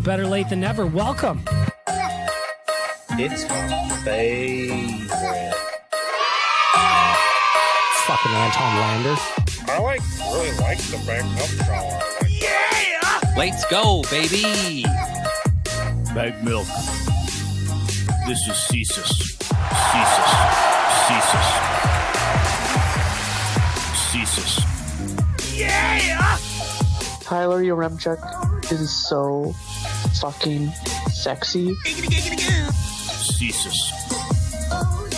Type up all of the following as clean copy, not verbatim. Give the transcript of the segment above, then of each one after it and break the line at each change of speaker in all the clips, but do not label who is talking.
Better late than never. Welcome.
It's my favorite.
Fucking Anton Lander.
I really like the backup shower.
Yeah! Let's go, baby.
Bag milk. This is Cesus. Cesus.
Yeah!
Tyler Yaremchuk is so fucking sexy.
Cesus.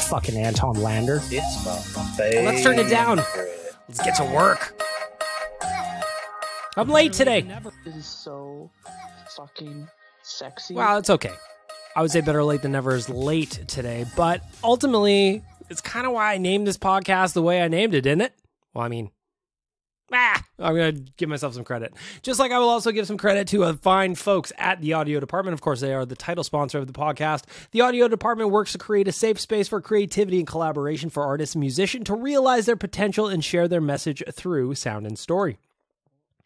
Fucking Anton Lander.
It's my favorite.
Let's turn it down. Let's get to work. I'm late today.
Is so fucking sexy.
Well, it's okay. I would say better late than never is late today, but ultimately, it's kind of why I named this podcast the way I named it, didn't it? Well, I mean, I'm going to give myself some credit. Just like I will also give some credit to fine folks at the audio department. Of course, they are the title sponsor of the podcast. The audio department works to create a safe space for creativity and collaboration for artists and musicians to realize their potential and share their message through sound and story.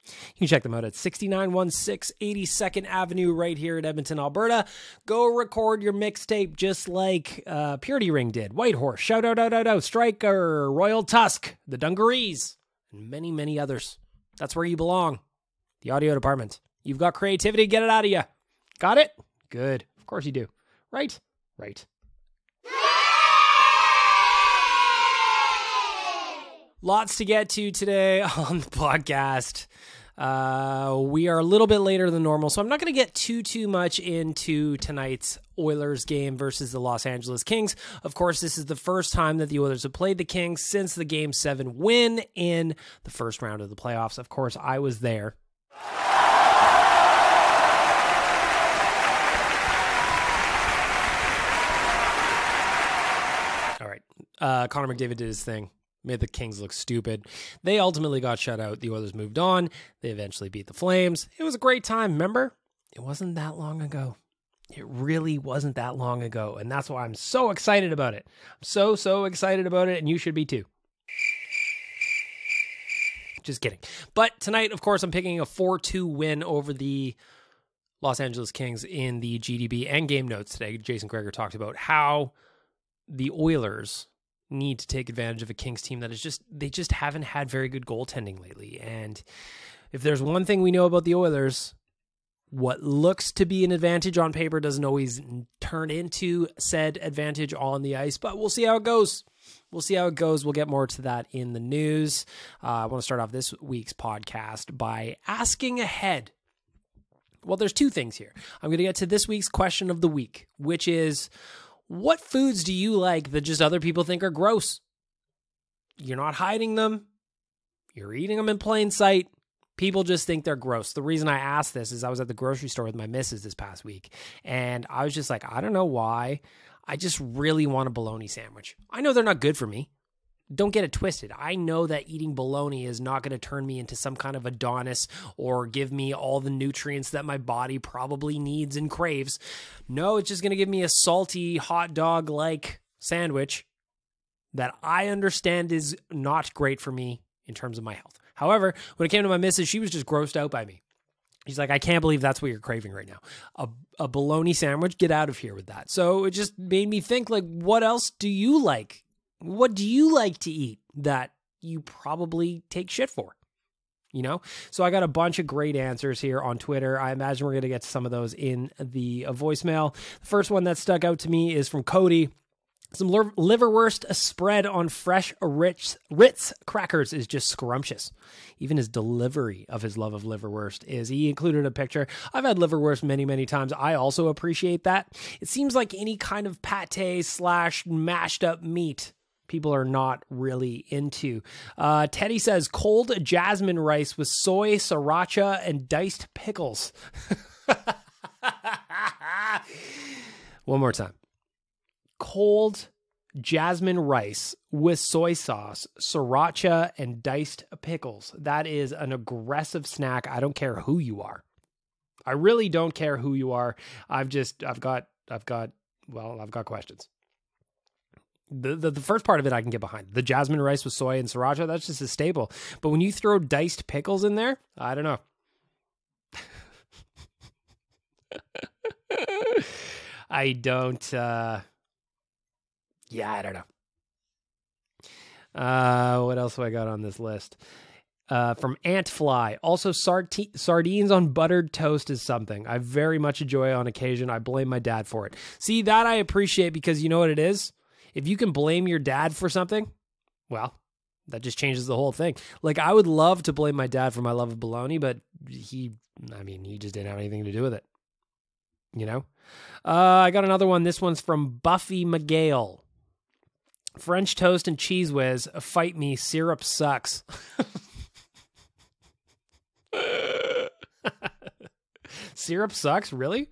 You can check them out at 6916 82nd Avenue right here in Edmonton, Alberta. Go record your mixtape just like Purity Ring did. Whitehorse, Shout Out, Striker, Royal Tusk, The Dungarees, and many, many others. That's where you belong. The audio department. You've got creativity, get it out of you. Got it? Good. Of course you do. Right? Right. Lots to get to today on the podcast. We are a little bit later than normal, so I'm not going to get too much into tonight's Oilers game versus the Los Angeles Kings. Of course, this is the first time that the Oilers have played the Kings since the Game 7 win in the first round of the playoffs. Of course, I was there. All right. Connor McDavid did his thing. Made the Kings look stupid. They ultimately got shut out. The Oilers moved on. They eventually beat the Flames. It was a great time. Remember? It wasn't that long ago. It really wasn't that long ago. And that's why I'm so excited about it. I'm so excited about it. And you should be too. Just kidding. But tonight, of course, I'm picking a 4-2 win over the Los Angeles Kings in the GDB and game notes today. Jason Gregor talked about how the Oilers need to take advantage of a Kings team that is they just haven't had very good goaltending lately. And if there's one thing we know about the Oilers, what looks to be an advantage on paper doesn't always turn into said advantage on the ice, but we'll see how it goes. We'll get more to that in the news. I want to start off this week's podcast by asking ahead. Well, there's two things here. I'm going to get to this week's question of the week, which is, what foods do you like that just other people think are gross? You're not hiding them. You're eating them in plain sight. People just think they're gross. The reason I asked this is I was at the grocery store with my missus this past week, and I was just like, I don't know why. I just really want a bologna sandwich. I know they're not good for me. Don't get it twisted. I know that eating bologna is not going to turn me into some kind of Adonis or give me all the nutrients that my body probably needs and craves. No, it's just going to give me a salty hot dog-like sandwich that I understand is not great for me in terms of my health. However, when it came to my missus, she was just grossed out by me. She's like, I can't believe that's what you're craving right now. A bologna sandwich? Get out of here with that. So it just made me think, like, what else do you like? What do you like to eat that you probably take shit for? You know? So I got a bunch of great answers here on Twitter. I imagine we're going to get to some of those in the voicemail. The first one that stuck out to me is from Cody. Some liverwurst spread on fresh Ritz crackers is just scrumptious. Even his delivery of his love of liverwurst is, he included a picture. I've had liverwurst many, many times. I also appreciate that. It seems like any kind of pate / mashed up meat people are not really into. Teddy says cold jasmine rice with soy, sriracha, and diced pickles. One more time. Cold jasmine rice with soy sauce, sriracha, and diced pickles. That is an aggressive snack. I don't care who you are. I really don't care who you are. I've got questions. The first part of it I can get behind. The jasmine rice with soy and sriracha, that's just a staple. But when you throw diced pickles in there, I don't know. I don't, I don't know. What else have I got on this list? From Antfly. Also, sardines on buttered toast is something I very much enjoy on occasion. I blame my dad for it. See, that I appreciate because you know what it is? If you can blame your dad for something, well, that just changes the whole thing. Like, I would love to blame my dad for my love of bologna, but he just didn't have anything to do with it. You know? I got another one. This one's from Buffy McGale. French toast and cheese whiz. Fight me. Syrup sucks. Syrup sucks? Really?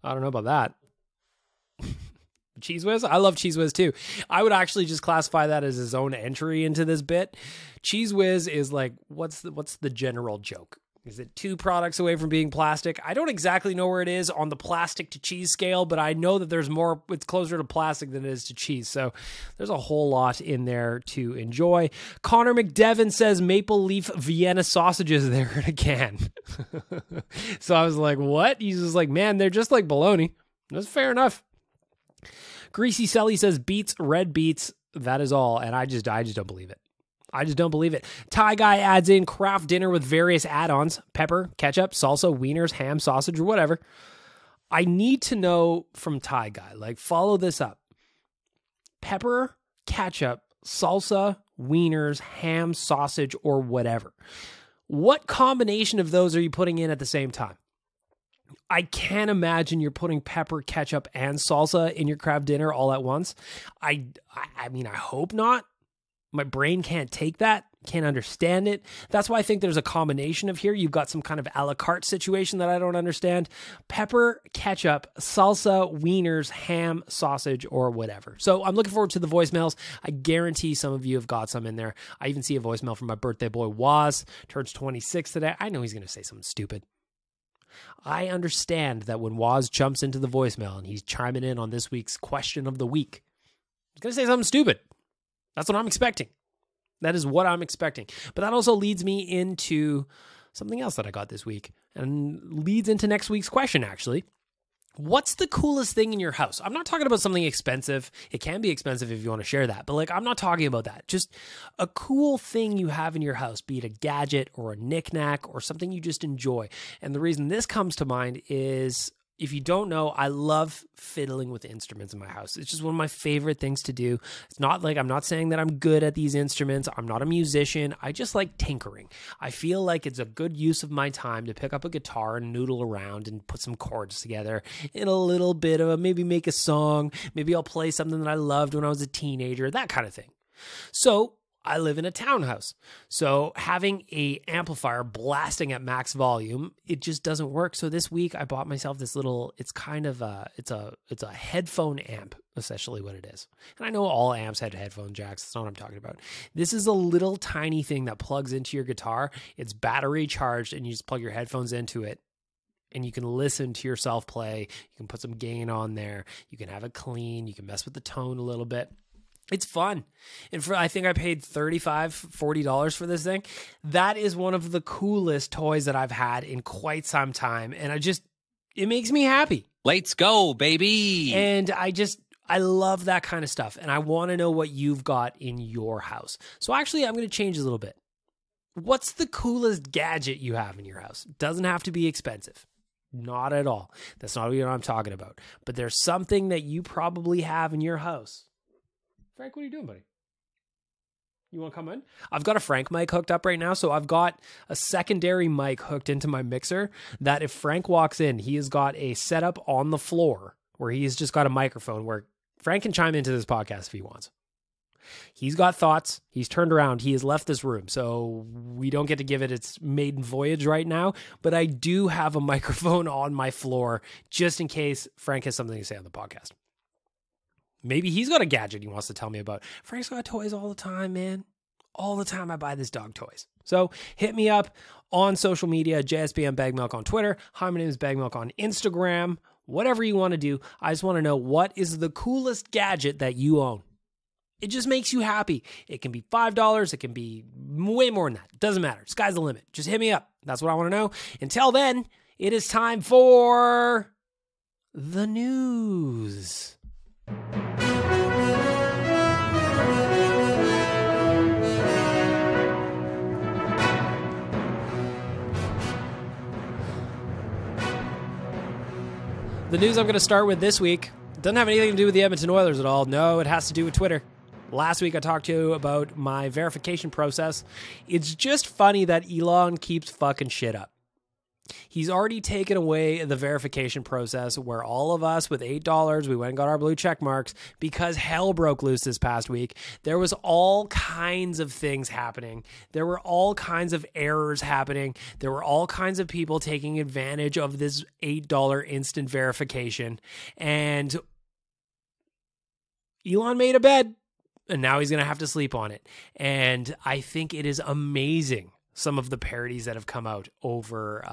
I don't know about that. Cheese whiz? I love cheese whiz too. I would actually just classify that as his own entry into this bit. Cheese whiz is like, what's the general joke? Is it 2 products away from being plastic? I don't exactly know where it is on the plastic to cheese scale, but I know that there's more, it's closer to plastic than it is to cheese. So there's a whole lot in there to enjoy. Connor McDevitt says Maple Leaf Vienna sausages there in a can. So I was like, what? He's just like, man, they're just like bologna. That's fair enough. Greasy Selly says beets, red beets. That is all. And I just don't believe it. I just don't believe it. Thai Guy adds in craft dinner with various add-ons, pepper, ketchup, salsa, wieners, ham, sausage, or whatever. I need to know from Thai Guy, like, follow this up. Pepper, ketchup, salsa, wieners, ham, sausage, or whatever. What combination of those are you putting in at the same time? I can't imagine you're putting pepper, ketchup, and salsa in your craft dinner all at once. I mean, I hope not. My brain can't take that, can't understand it. That's why I think there's a combination of here. You've got some kind of a la carte situation that I don't understand. Pepper, ketchup, salsa, wieners, ham, sausage, or whatever. So I'm looking forward to the voicemails. I guarantee some of you have got some in there. I even see a voicemail from my birthday boy, Waz. Turns 26 today. I know he's going to say something stupid. I understand that when Waz jumps into the voicemail and he's chiming in on this week's question of the week, he's going to say something stupid. That's what I'm expecting. That is what I'm expecting. But that also leads me into something else that I got this week and leads into next week's question, actually. What's the coolest thing in your house? I'm not talking about something expensive. It can be expensive if you want to share that, but like, I'm not talking about that. Just a cool thing you have in your house, be it a gadget or a knickknack or something you just enjoy. And the reason this comes to mind is, if you don't know, I love fiddling with instruments in my house. It's just one of my favorite things to do. It's not like, I'm not saying that I'm good at these instruments. I'm not a musician. I just like tinkering. I feel like it's a good use of my time to pick up a guitar and noodle around and put some chords together in a little bit of maybe make a song. Maybe I'll play something that I loved when I was a teenager, that kind of thing. So I live in a townhouse. So having a amplifier blasting at max volume, it just doesn't work. So this week I bought myself this little, it's kind of it's a headphone amp, essentially what it is. And I know all amps had headphone jacks. That's not what I'm talking about. This is a little tiny thing that plugs into your guitar. It's battery charged and you just plug your headphones into it. And you can listen to yourself play. You can put some gain on there. You can have it clean. You can mess with the tone a little bit. It's fun. And I think I paid $35, $40 for this thing. That is one of the coolest toys that I've had in quite some time. And it makes me happy.
Let's go, baby.
And I love that kind of stuff. And I want to know what you've got in your house. So actually, I'm going to change a little bit. What's the coolest gadget you have in your house? It doesn't have to be expensive. Not at all. That's not what I'm talking about. But there's something that you probably have in your house. Frank, what are you doing, buddy? You want to come in? I've got a Frank mic hooked up right now, so I've got a secondary mic hooked into my mixer that if Frank walks in, he has got a setup on the floor where he's just got a microphone where Frank can chime into this podcast if he wants. He's got thoughts. He's turned around. He has left this room, so we don't get to give it its maiden voyage right now, but I do have a microphone on my floor just in case Frank has something to say on the podcast. Maybe he's got a gadget he wants to tell me about. Frank's got toys all the time, man. All the time I buy this dog toys. So hit me up on social media, JSBM Bag Milk on Twitter. Hi, my name is Bag Milk on Instagram. Whatever you want to do. I just want to know, what is the coolest gadget that you own? It just makes you happy. It can be $5. It can be way more than that. It doesn't matter. Sky's the limit. Just hit me up. That's what I want to know. Until then, it is time for the news. The news I'm going to start with this week doesn't have anything to do with the Edmonton Oilers at all. No, it has to do with Twitter. Last week I talked to you about my verification process. It's just funny that Elon keeps fucking shit up. He's already taken away the verification process where all of us with $8, we went and got our blue check marks because hell broke loose this past week. There was all kinds of things happening. There were all kinds of errors happening. There were all kinds of people taking advantage of this $8 instant verification. And Elon made a bed and now he's going to have to sleep on it. And I think it is amazing, some of the parodies that have come out over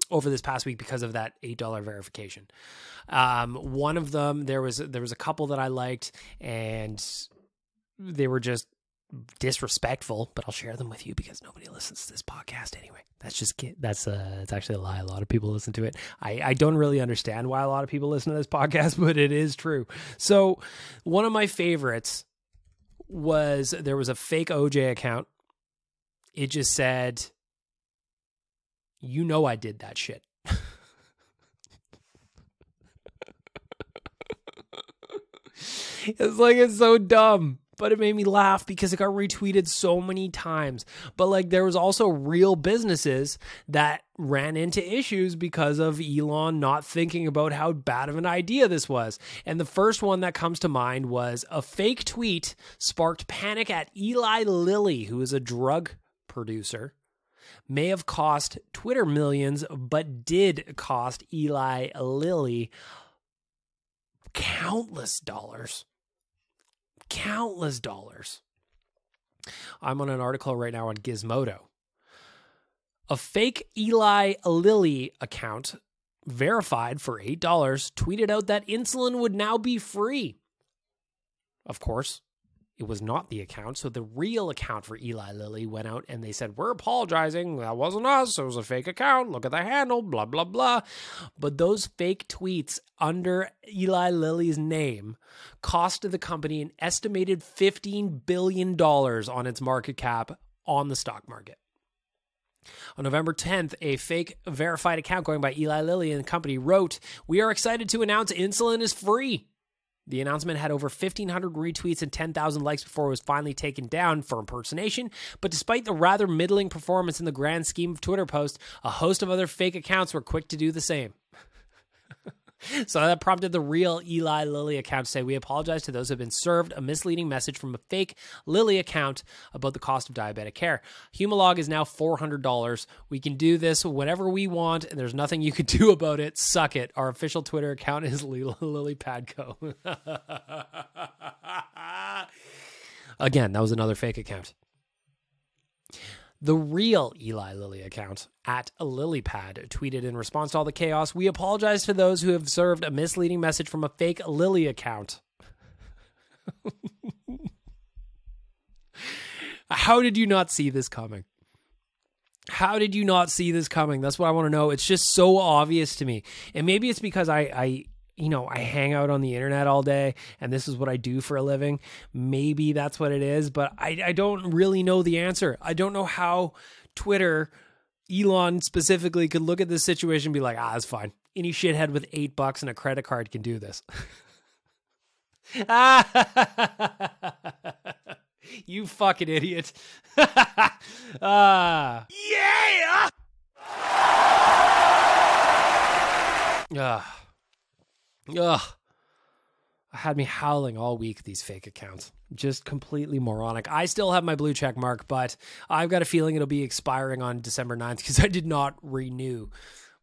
this past week because of that $8 verification. One of them, there was a couple that I liked, and they were just disrespectful, but I'll share them with you because nobody listens to this podcast anyway. It's actually a lie. A lot of people listen to it. I don't really understand why a lot of people listen to this podcast, but it is true. So one of my favorites was, there was a fake OJ account. It just said, you know I did that shit. It's so dumb, but it made me laugh because it got retweeted so many times. But like, there was also real businesses that ran into issues because of Elon not thinking about how bad of an idea this was. And the first one that comes to mind was a fake tweet sparked panic at Eli Lilly, who is a drug producer. May have cost Twitter millions, but did cost Eli Lilly countless dollars. I'm on an article right now on Gizmodo. A fake Eli Lilly account, verified for $8, tweeted out that insulin would now be free. Of course, it was not the account. So the real account for Eli Lilly went out and they said, we're apologizing. That wasn't us. It was a fake account. Look at the handle, blah, blah, blah. But those fake tweets under Eli Lilly's name costed the company an estimated $15 billion on its market cap on the stock market. On November 10th, a fake verified account going by Eli Lilly and the company wrote, "We are excited to announce insulin is free." The announcement had over 1,500 retweets and 10,000 likes before it was finally taken down for impersonation. But despite the rather middling performance in the grand scheme of Twitter posts, a host of other fake accounts were quick to do the same. So that prompted the real Eli Lilly account to say, "We apologize to those who have been served a misleading message from a fake Lilly account about the cost of diabetic care. Humalog is now $400. We can do this whenever we want, and there's nothing you can do about it. Suck it. Our official Twitter account is Lily Padco." Again, that was another fake account. The real Eli Lilly account, at LilyPad, tweeted in response to all the chaos, "We apologize to those who have served a misleading message from a fake Lilly account." How did you not see this coming? How did you not see this coming? That's what I want to know. It's just so obvious to me. And maybe it's because I hang out on the internet all day and this is what I do for a living. Maybe that's what it is, but I don't really know the answer. I don't know how Twitter, Elon specifically, could look at this situation and be like, it's fine. Any shithead with $8 and a credit card can do this. You fucking idiot. Yeah! Ugh. Had me howling all week, these fake accounts. Just completely moronic. I still have my blue check mark, but I've got a feeling it'll be expiring on December 9th because I did not renew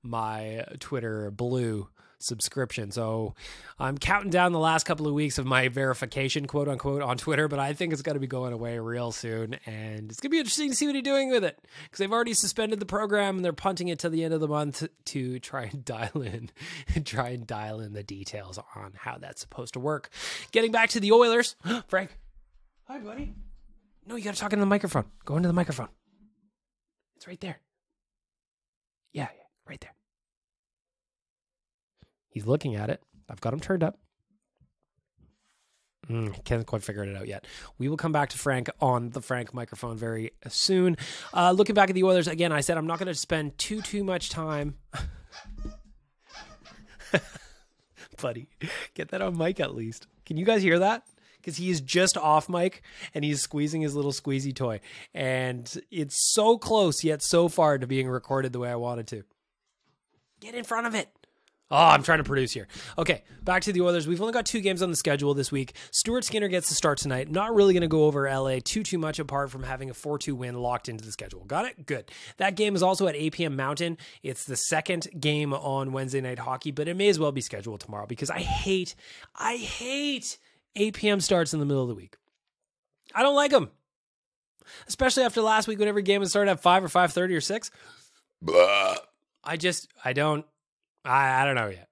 my Twitter blue subscription. So I'm counting down the last couple of weeks of my verification, quote unquote, on Twitter, but I think it's going to be going away real soon. And it's going to be interesting to see what he's doing with it because they've already suspended the program and they're punting it to the end of the month to try and dial in the details on how that's supposed to work. Getting back to the Oilers. Frank. Hi, buddy. No, you got to talk into the microphone. Go into the microphone. It's right there. Yeah, right there. He's looking at it. I've got him turned up. Can't quite figure it out yet. We will come back to Frank on the Frank microphone very soon. Looking back at the Oilers, again, I said I'm not going to spend too much time. Buddy, get that on mic at least. Can you guys hear that? Because he is just off mic and he's squeezing his little squeezy toy. And it's so close yet so far to being recorded the way I wanted to. Get in front of it. Oh, I'm trying to produce here. Okay, back to the Oilers. We've only got 2 games on the schedule this week. Stuart Skinner gets the start tonight. Not really going to go over LA too much apart from having a 4-2 win locked into the schedule. Got it? Good. That game is also at 8 p.m. Mountain. It's the second game on Wednesday Night Hockey, but it may as well be scheduled tomorrow because I hate 8 p.m. starts in the middle of the week. I don't like them. Especially after last week when every game was started at 5 or 5:30 or 6. Blah. I don't know yet.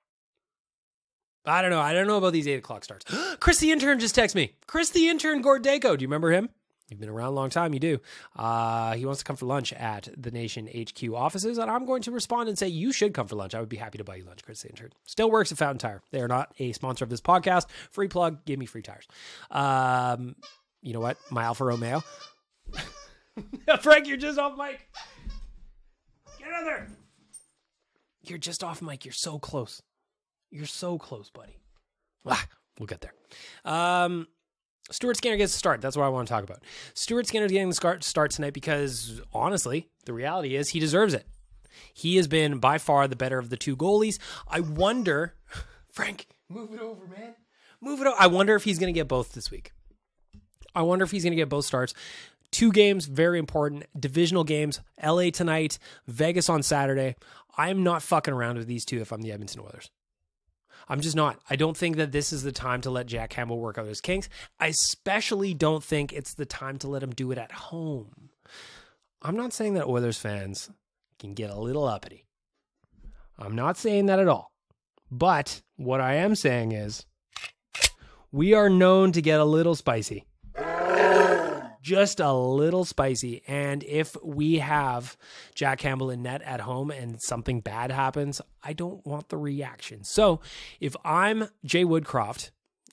I don't know about these 8 o'clock starts. Chris the intern just texted me. Chris the intern Gordeco. Do you remember him? You've been around a long time. You do. He wants to come for lunch at the Nation HQ offices, and I'm going to respond and say you should come for lunch. I would be happy to buy you lunch, Chris the intern. Still works at Fountain Tire. They are not a sponsor of this podcast. Free plug. Give me free tires. You know what? My Alfa Romeo. Frank, you're just off mic. Get out there. You're just off mic. You're so close. You're so close, buddy. We'll get there. Stuart Skinner gets the start. That's what I want to talk about. Stuart Skinner getting the start tonight because, honestly, the reality is he deserves it. He has been by far the better of the 2 goalies. I wonder, Frank, move it over, man. Move it over. I wonder if he's going to get both this week. I wonder if he's going to get both starts. 2 games, very important. Divisional games. LA tonight, Vegas on Saturday. I'm not fucking around with these 2 if I'm the Edmonton Oilers. I'm just not. I don't think that this is the time to let Jack Campbell work out his kinks. I especially don't think it's the time to let him do it at home. I'm not saying that Oilers fans can get a little uppity. I'm not saying that at all. But what I am saying is we are known to get a little spicy. Just a little spicy. And if we have Jack Campbell in net at home and something bad happens, I don't want the reaction. So if I'm Jay Woodcroft,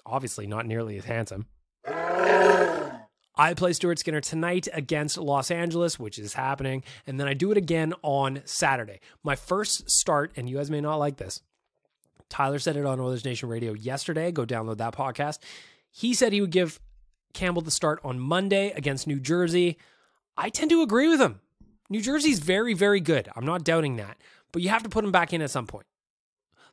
obviously not nearly as handsome, I play Stuart Skinner tonight against Los Angeles, which is happening. And then I do it again on Saturday. My first start, and you guys may not like this, Tyler said it on Oilers Nation Radio yesterday. Go download that podcast. He said he would give Campbell the start on Monday against New Jersey. I tend to agree with him. New Jersey's very, very good. I'm not doubting that. But you have to put him back in at some point.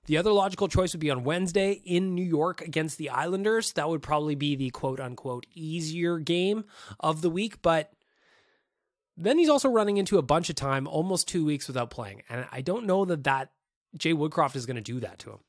The other logical choice would be on Wednesday in New York against the Islanders. That would probably be the quote-unquote easier game of the week. But then he's also running into a bunch of time, almost 2 weeks without playing. And I don't know that Jay Woodcroft is going to do that to him.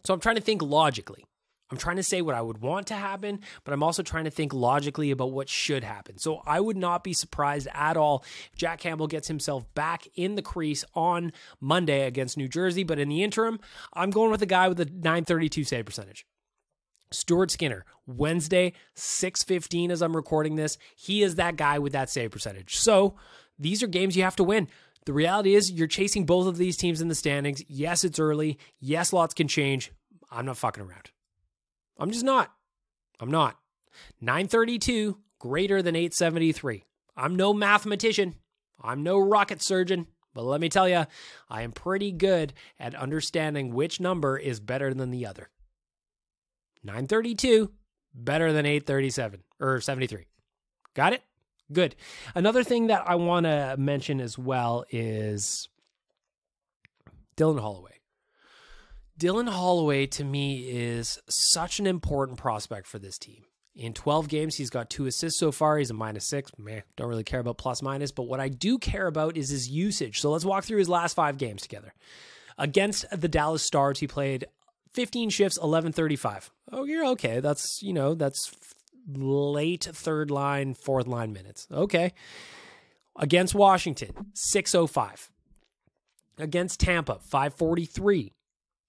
So I'm trying to think logically. I'm trying to say what I would want to happen, but I'm also trying to think logically about what should happen. So I would not be surprised at all if Jack Campbell gets himself back in the crease on Monday against New Jersey. But in the interim, I'm going with a guy with a .932 save percentage. Stuart Skinner, Wednesday, 6:15 as I'm recording this. He is that guy with that save percentage. So these are games you have to win. The reality is you're chasing both of these teams in the standings. Yes, it's early. Yes, lots can change. I'm not fucking around. I'm just not. I'm not. 932 greater than 873. I'm no mathematician. I'm no rocket surgeon. But let me tell you, I am pretty good at understanding which number is better than the other. 932 better than 837 or 73. Got it? Good. Another thing that I want to mention as well is Dylan Holloway. Dylan Holloway, to me, is such an important prospect for this team. In 12 games, he's got 2 assists so far. He's a -6. Don't really care about plus minus, but what I do care about is his usage. So let's walk through his last 5 games together. Against the Dallas Stars, he played 15 shifts, 11:35. Oh, you're okay. That's late third line, fourth line minutes. Okay. Against Washington, 6:05. Against Tampa, 5:43.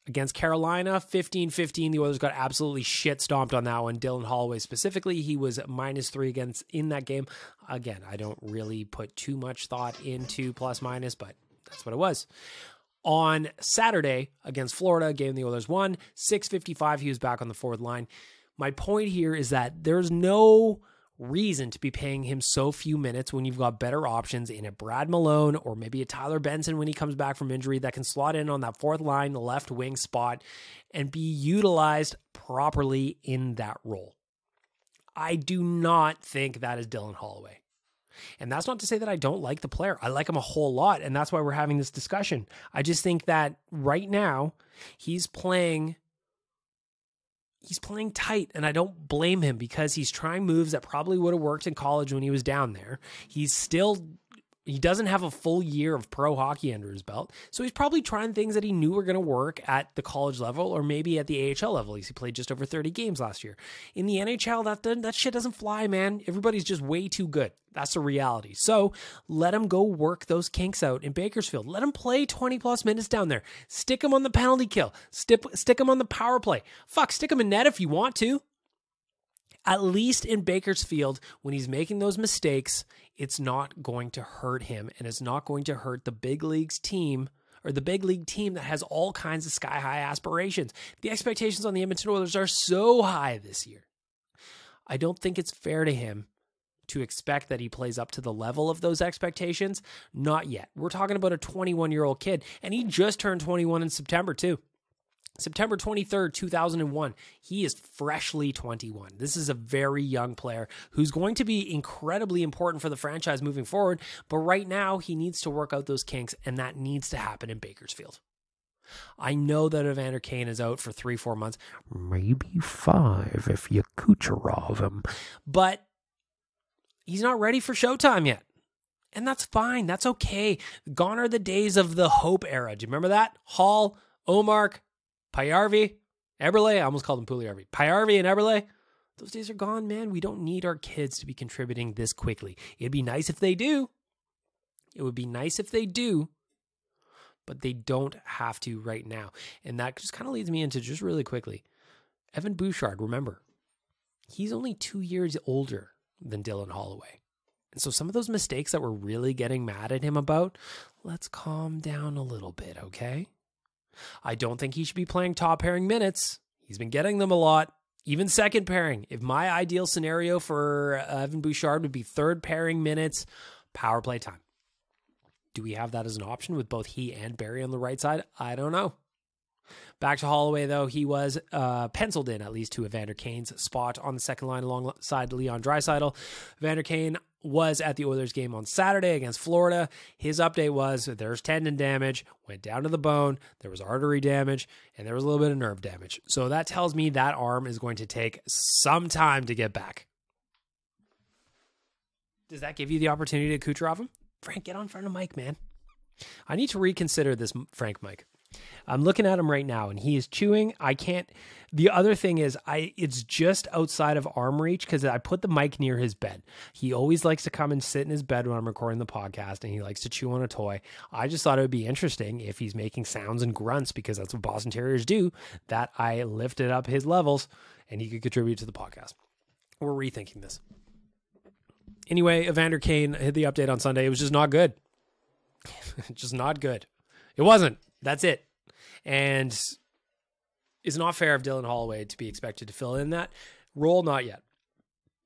Against Carolina, 15-15. The Oilers got absolutely shit stomped on that one. Dylan Holloway specifically, he was -3 against in that game. Again, I don't really put too much thought into plus minus, but that's what it was. On Saturday against Florida, a game the Oilers won, 6:55, he was back on the fourth line. My point here is that there's no reason to be paying him so few minutes when you've got better options in a Brad Malone or maybe a Tyler Benson when he comes back from injury that can slot in on that fourth line, left wing spot, and be utilized properly in that role. I do not think that is Dylan Holloway. And that's not to say that I don't like the player. I like him a whole lot, and that's why we're having this discussion. I just think that right now he's playing tight, and I don't blame him because he's trying moves that probably would have worked in college when he was down there. He doesn't have a full year of pro hockey under his belt, so he's probably trying things that he knew were going to work at the college level or maybe at the AHL level. He played just over 30 games last year. In the NHL, that shit doesn't fly, man. Everybody's just way too good. That's the reality. So let him go work those kinks out in Bakersfield. Let him play 20-plus minutes down there. Stick him on the penalty kill. Stick him on the power play. Fuck, stick him in net if you want to. At least in Bakersfield, when he's making those mistakes, it's not going to hurt him, and it's not going to hurt the big leagues team or the big league team that has all kinds of sky-high aspirations. The expectations on the Edmonton Oilers are so high this year. I don't think it's fair to him to expect that he plays up to the level of those expectations. Not yet. We're talking about a 21-year-old kid, and he just turned 21 in September, too. September 23rd, 2001. He is freshly 21. This is a very young player who's going to be incredibly important for the franchise moving forward, but right now he needs to work out those kinks, and that needs to happen in Bakersfield. I know that Evander Kane is out for 3-4 months, maybe 5 if you Kucherov him, but he's not ready for showtime yet. And that's fine. That's okay. Gone are the days of the hope era. Do you remember that? Hall, Omark, Payarvi, Eberle, I almost called him Puljujärvi. Payarvi and Eberle, those days are gone, man. We don't need our kids to be contributing this quickly. It'd be nice if they do. It would be nice if they do, but they don't have to right now. And that just kind of leads me into just really quickly. Evan Bouchard, remember, he's only 2 years older than Dylan Holloway. And so some of those mistakes that we're really getting mad at him about, let's calm down a little bit, okay? I don't think he should be playing top pairing minutes. He's been getting them a lot, even second pairing. If my ideal scenario for Evan Bouchard would be third pairing minutes, power play time. Do we have that as an option with both he and Barry on the right side? I don't know. Back to Holloway, though, he was penciled in at least to Evander Kane's spot on the second line alongside Leon Draisaitl. Evander Kane was at the Oilers game on Saturday against Florida. His update was there's tendon damage, went down to the bone, there was artery damage, and there was a little bit of nerve damage. So that tells me that arm is going to take some time to get back. Does that give you the opportunity to Kucherov him? Frank, get on front of Mike, man. I need to reconsider this Frank Mike. I'm looking at him right now, and he is chewing. I can't. The other thing is, it's just outside of arm reach because I put the mic near his bed. He always likes to come and sit in his bed when I'm recording the podcast, and he likes to chew on a toy. I just thought it would be interesting if he's making sounds and grunts, because that's what Boston Terriers do, that I lifted up his levels, and he could contribute to the podcast. We're rethinking this. Anyway, Evander Kane hit the update on Sunday. It was just not good. Just not good. It wasn't. That's it. And it's not fair of Dylan Holloway to be expected to fill in that role. Not yet.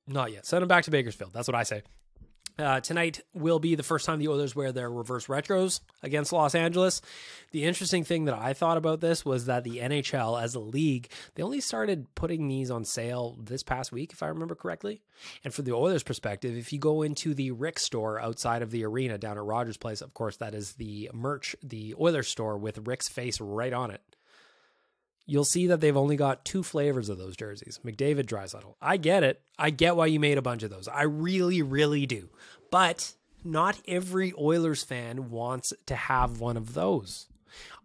Not yet. Send him back to Bakersfield. That's what I say. Tonight will be the first time the Oilers wear their reverse retros against Los Angeles. The interesting thing that I thought about this was that the NHL as a league, they only started putting these on sale this past week, if I remember correctly. And for the Oilers perspective, if you go into the Rick's store outside of the arena down at Rogers Place, of course, that is the merch, the Oilers store with Rick's face right on it. You'll see that they've only got 2 flavors of those jerseys, McDavid, Draisaitl. I get it. I get why you made a bunch of those. I really, really do. But not every Oilers fan wants to have one of those.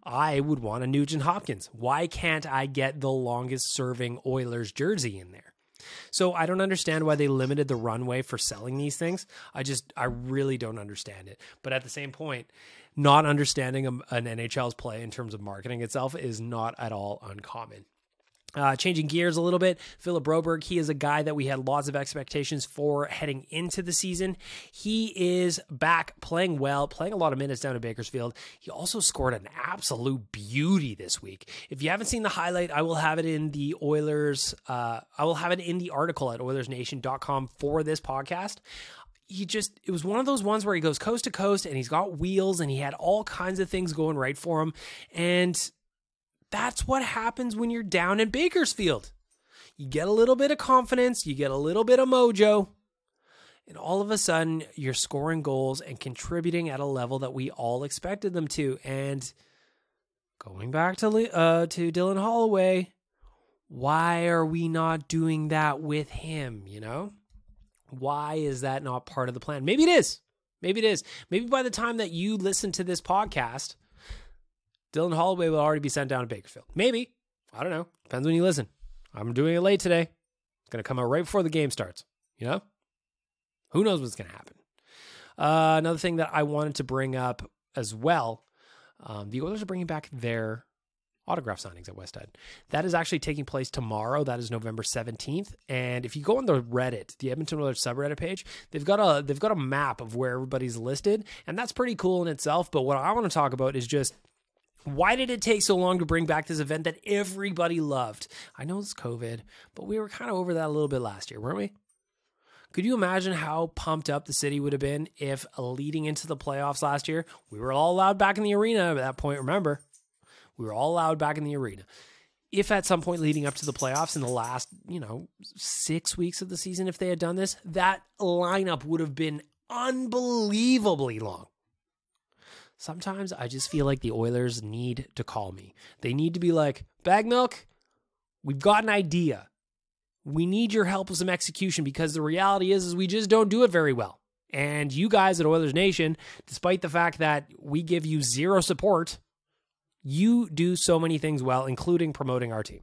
I would want a Nugent Hopkins. Why can't I get the longest serving Oilers jersey in there? So I don't understand why they limited the runway for selling these things. I really don't understand it. But at the same point, not understanding an NHL's play in terms of marketing itself is not at all uncommon. Changing gears a little bit, Philip Broberg, he is a guy that we had lots of expectations for heading into the season. He is back playing well, playing a lot of minutes down in Bakersfield. He also scored an absolute beauty this week. If you haven't seen the highlight, I will have it in the Oilers. I will have it in the article at OilersNation.com for this podcast. It was one of those ones where he goes coast to coast and he's got wheels and he had all kinds of things going right for him. And that's what happens when you're down in Bakersfield. You get a little bit of confidence, you get a little bit of mojo, and all of a sudden you're scoring goals and contributing at a level that we all expected them to. And going back to Dylan Holloway, why are we not doing that with him, you know? Why is that not part of the plan? Maybe it is. Maybe it is. Maybe by the time that you listen to this podcast, Dylan Holloway will already be sent down to Bakersfield. Maybe. I don't know. Depends when you listen. I'm doing it late today. It's going to come out right before the game starts. You know? Who knows what's going to happen? Another thing that I wanted to bring up as well, the Oilers are bringing back their autograph signings at West End. That is actually taking place tomorrow. That is November 17th. And if you go on the Reddit, the Edmonton Oilers subreddit page, they've got a map of where everybody's listed, and that's pretty cool in itself. But what I want to talk about is just, why did it take so long to bring back this event that everybody loved? I know it's COVID, but we were kind of over that a little bit last year, weren't we? Could you imagine how pumped up the city would have been if leading into the playoffs last year, we were all allowed back in the arena at that point, remember? We were all allowed back in the arena. If at some point leading up to the playoffs in the last, 6 weeks of the season, if they had done this, that lineup would have been unbelievably long. Sometimes I just feel like the Oilers need to call me. They need to be like, Bag Milk, we've got an idea. We need your help with some execution, because the reality is we just don't do it very well. And you guys at Oilers Nation, despite the fact that we give you zero support, you do so many things well, including promoting our team.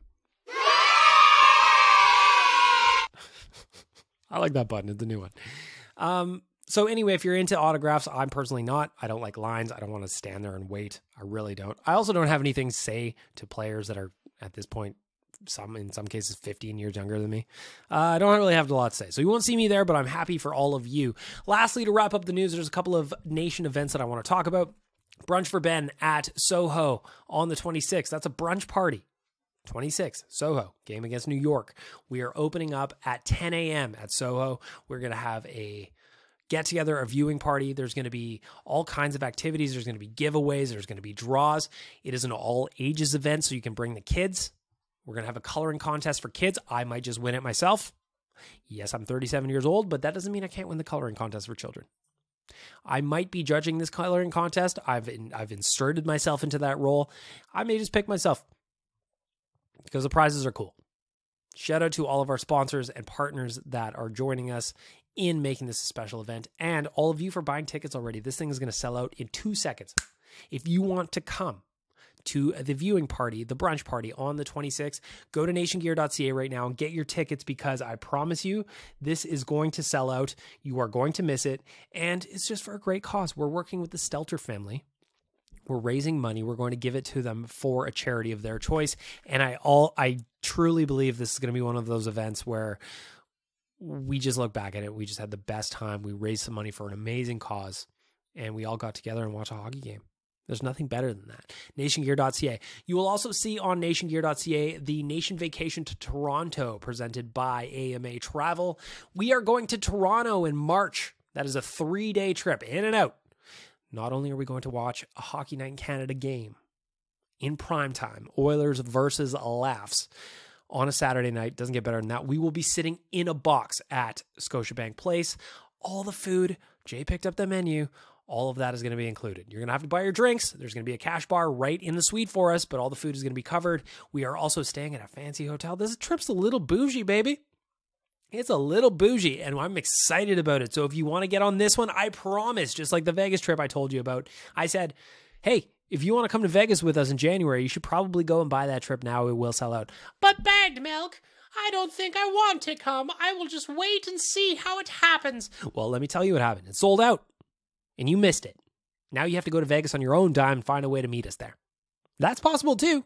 I like that button. It's a new one. So anyway, if you're into autographs, I'm personally not. I don't like lines. I don't want to stand there and wait. I really don't. I also don't have anything to say to players that are, at this point, in some cases 15 years younger than me. I don't really have a lot to say. So you won't see me there, but I'm happy for all of you. Lastly, to wrap up the news, there's a couple of nation events that I want to talk about. Brunch for Ben at Soho on the 26th. That's a brunch party. 26th, Soho, game against New York. We are opening up at 10 a.m. at Soho. We're going to have a get-together, a viewing party. There's going to be all kinds of activities. There's going to be giveaways. There's going to be draws. It is an all-ages event, so you can bring the kids. We're going to have a coloring contest for kids. I might just win it myself. Yes, I'm 37 years old, but that doesn't mean I can't win the coloring contest for children. I might be judging this coloring contest. I've inserted myself into that role. I may just pick myself because the prizes are cool. Shout out to all of our sponsors and partners that are joining us in making this a special event, and all of you for buying tickets already. This thing is going to sell out in 2 seconds. If you want to come to the viewing party, the brunch party on the 26th, go to nationgear.ca right now and get your tickets, because I promise you, this is going to sell out. You are going to miss it, and it's just for a great cause. We're working with the Stelter family. We're raising money. We're going to give it to them for a charity of their choice, and I truly believe this is going to be one of those events where we just look back at it. We just had the best time. We raised some money for an amazing cause, and we all got together and watched a hockey game. There's nothing better than that. NationGear.ca. You will also see on NationGear.ca the Nation Vacation to Toronto presented by AMA Travel. We are going to Toronto in March. That is a 3-day trip in and out. Not only are we going to watch a Hockey Night in Canada game in primetime, Oilers versus Laughs, on a Saturday night, doesn't get better than that. We will be sitting in a box at Scotiabank Place. All the food, Jay picked up the menu. All of that is going to be included. You're going to have to buy your drinks. There's going to be a cash bar right in the suite for us, but all the food is going to be covered. We are also staying at a fancy hotel. This trip's a little bougie, baby. It's a little bougie, and I'm excited about it. So if you want to get on this one, I promise, just like the Vegas trip I told you about, I said, hey, if you want to come to Vegas with us in January, you should probably go and buy that trip now. It will sell out. But Bagged Milk, I don't think I want to come. I will just wait and see how it happens. Well, let me tell you what happened. It sold out, and you missed it. Now you have to go to Vegas on your own dime and find a way to meet us there. That's possible too.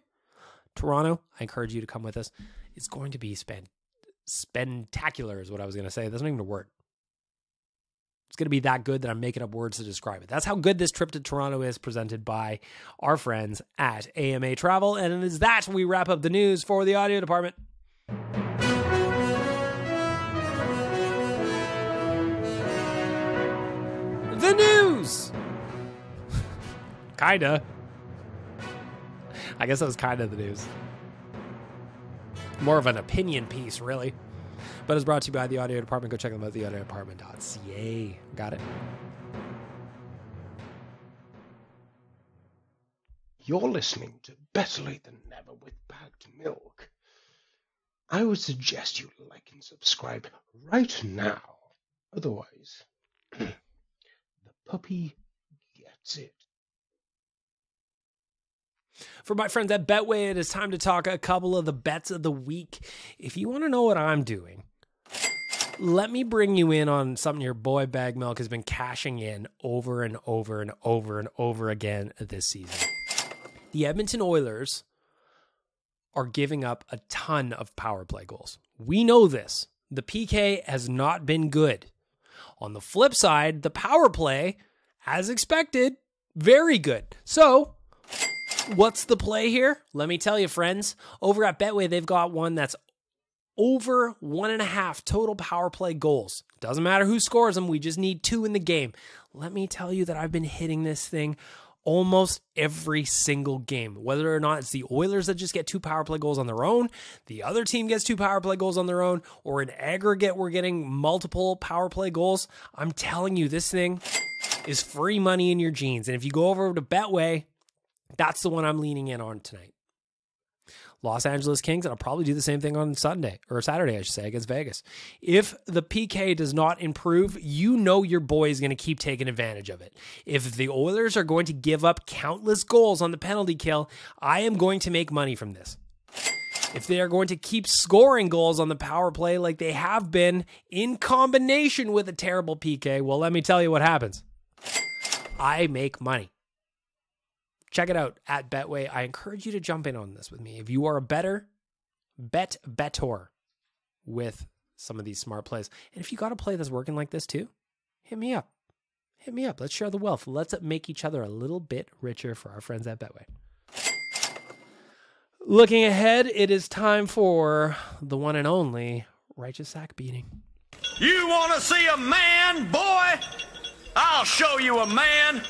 Toronto, I encourage you to come with us. It's going to be spectacular is what I was going to say. That's not even a word. It's going to be that good that I'm making up words to describe it. That's how good this trip to Toronto is, presented by our friends at AMA Travel. And it is that we wrap up the news for the audio department. The news! Kinda. I guess that was kind of the news. More of an opinion piece, really. But it's brought to you by the audio department. Go check them out at theaudiodepartment.ca. Got it?
You're listening to Better Lait Than Never with Bagged Milk. I would suggest you like and subscribe right now. Otherwise, the puppy gets it.
For my friends at Betway, it is time to talk a couple of the bets of the week. If you want to know what I'm doing, let me bring you in on something your boy Bag Milk has been cashing in over and over and over and over again this season. The Edmonton Oilers are giving up a ton of power play goals. We know this. The PK has not been good. On the flip side, the power play, as expected, very good. So, what's the play here? Let me tell you, friends. Over at Betway, they've got one that's over 1.5 total power play goals. Doesn't matter who scores them. We just need 2 in the game. Let me tell you that I've been hitting this thing almost every single game. Whether or not it's the Oilers that just get 2 power play goals on their own, the other team gets 2 power play goals on their own, or in aggregate we're getting multiple power play goals. I'm telling you, this thing is free money in your jeans. And if you go over to Betway, that's the one I'm leaning in on tonight. Los Angeles Kings, and I'll probably do the same thing on Sunday, or Saturday, I should say, against Vegas. If the PK does not improve, you know your boy is going to keep taking advantage of it. If the Oilers are going to give up countless goals on the penalty kill, I am going to make money from this. If they are going to keep scoring goals on the power play like they have been in combination with a terrible PK, well, let me tell you what happens. I make money. Check it out at Betway. I encourage you to jump in on this with me. If you are a bettor with some of these smart plays. And if you got a play that's working like this too, hit me up. Hit me up. Let's share the wealth. Let's make each other a little bit richer for our friends at Betway. Looking ahead, it is time for the one and only Righteous Sack Beating.
You want to see a man, boy? I'll show you a man.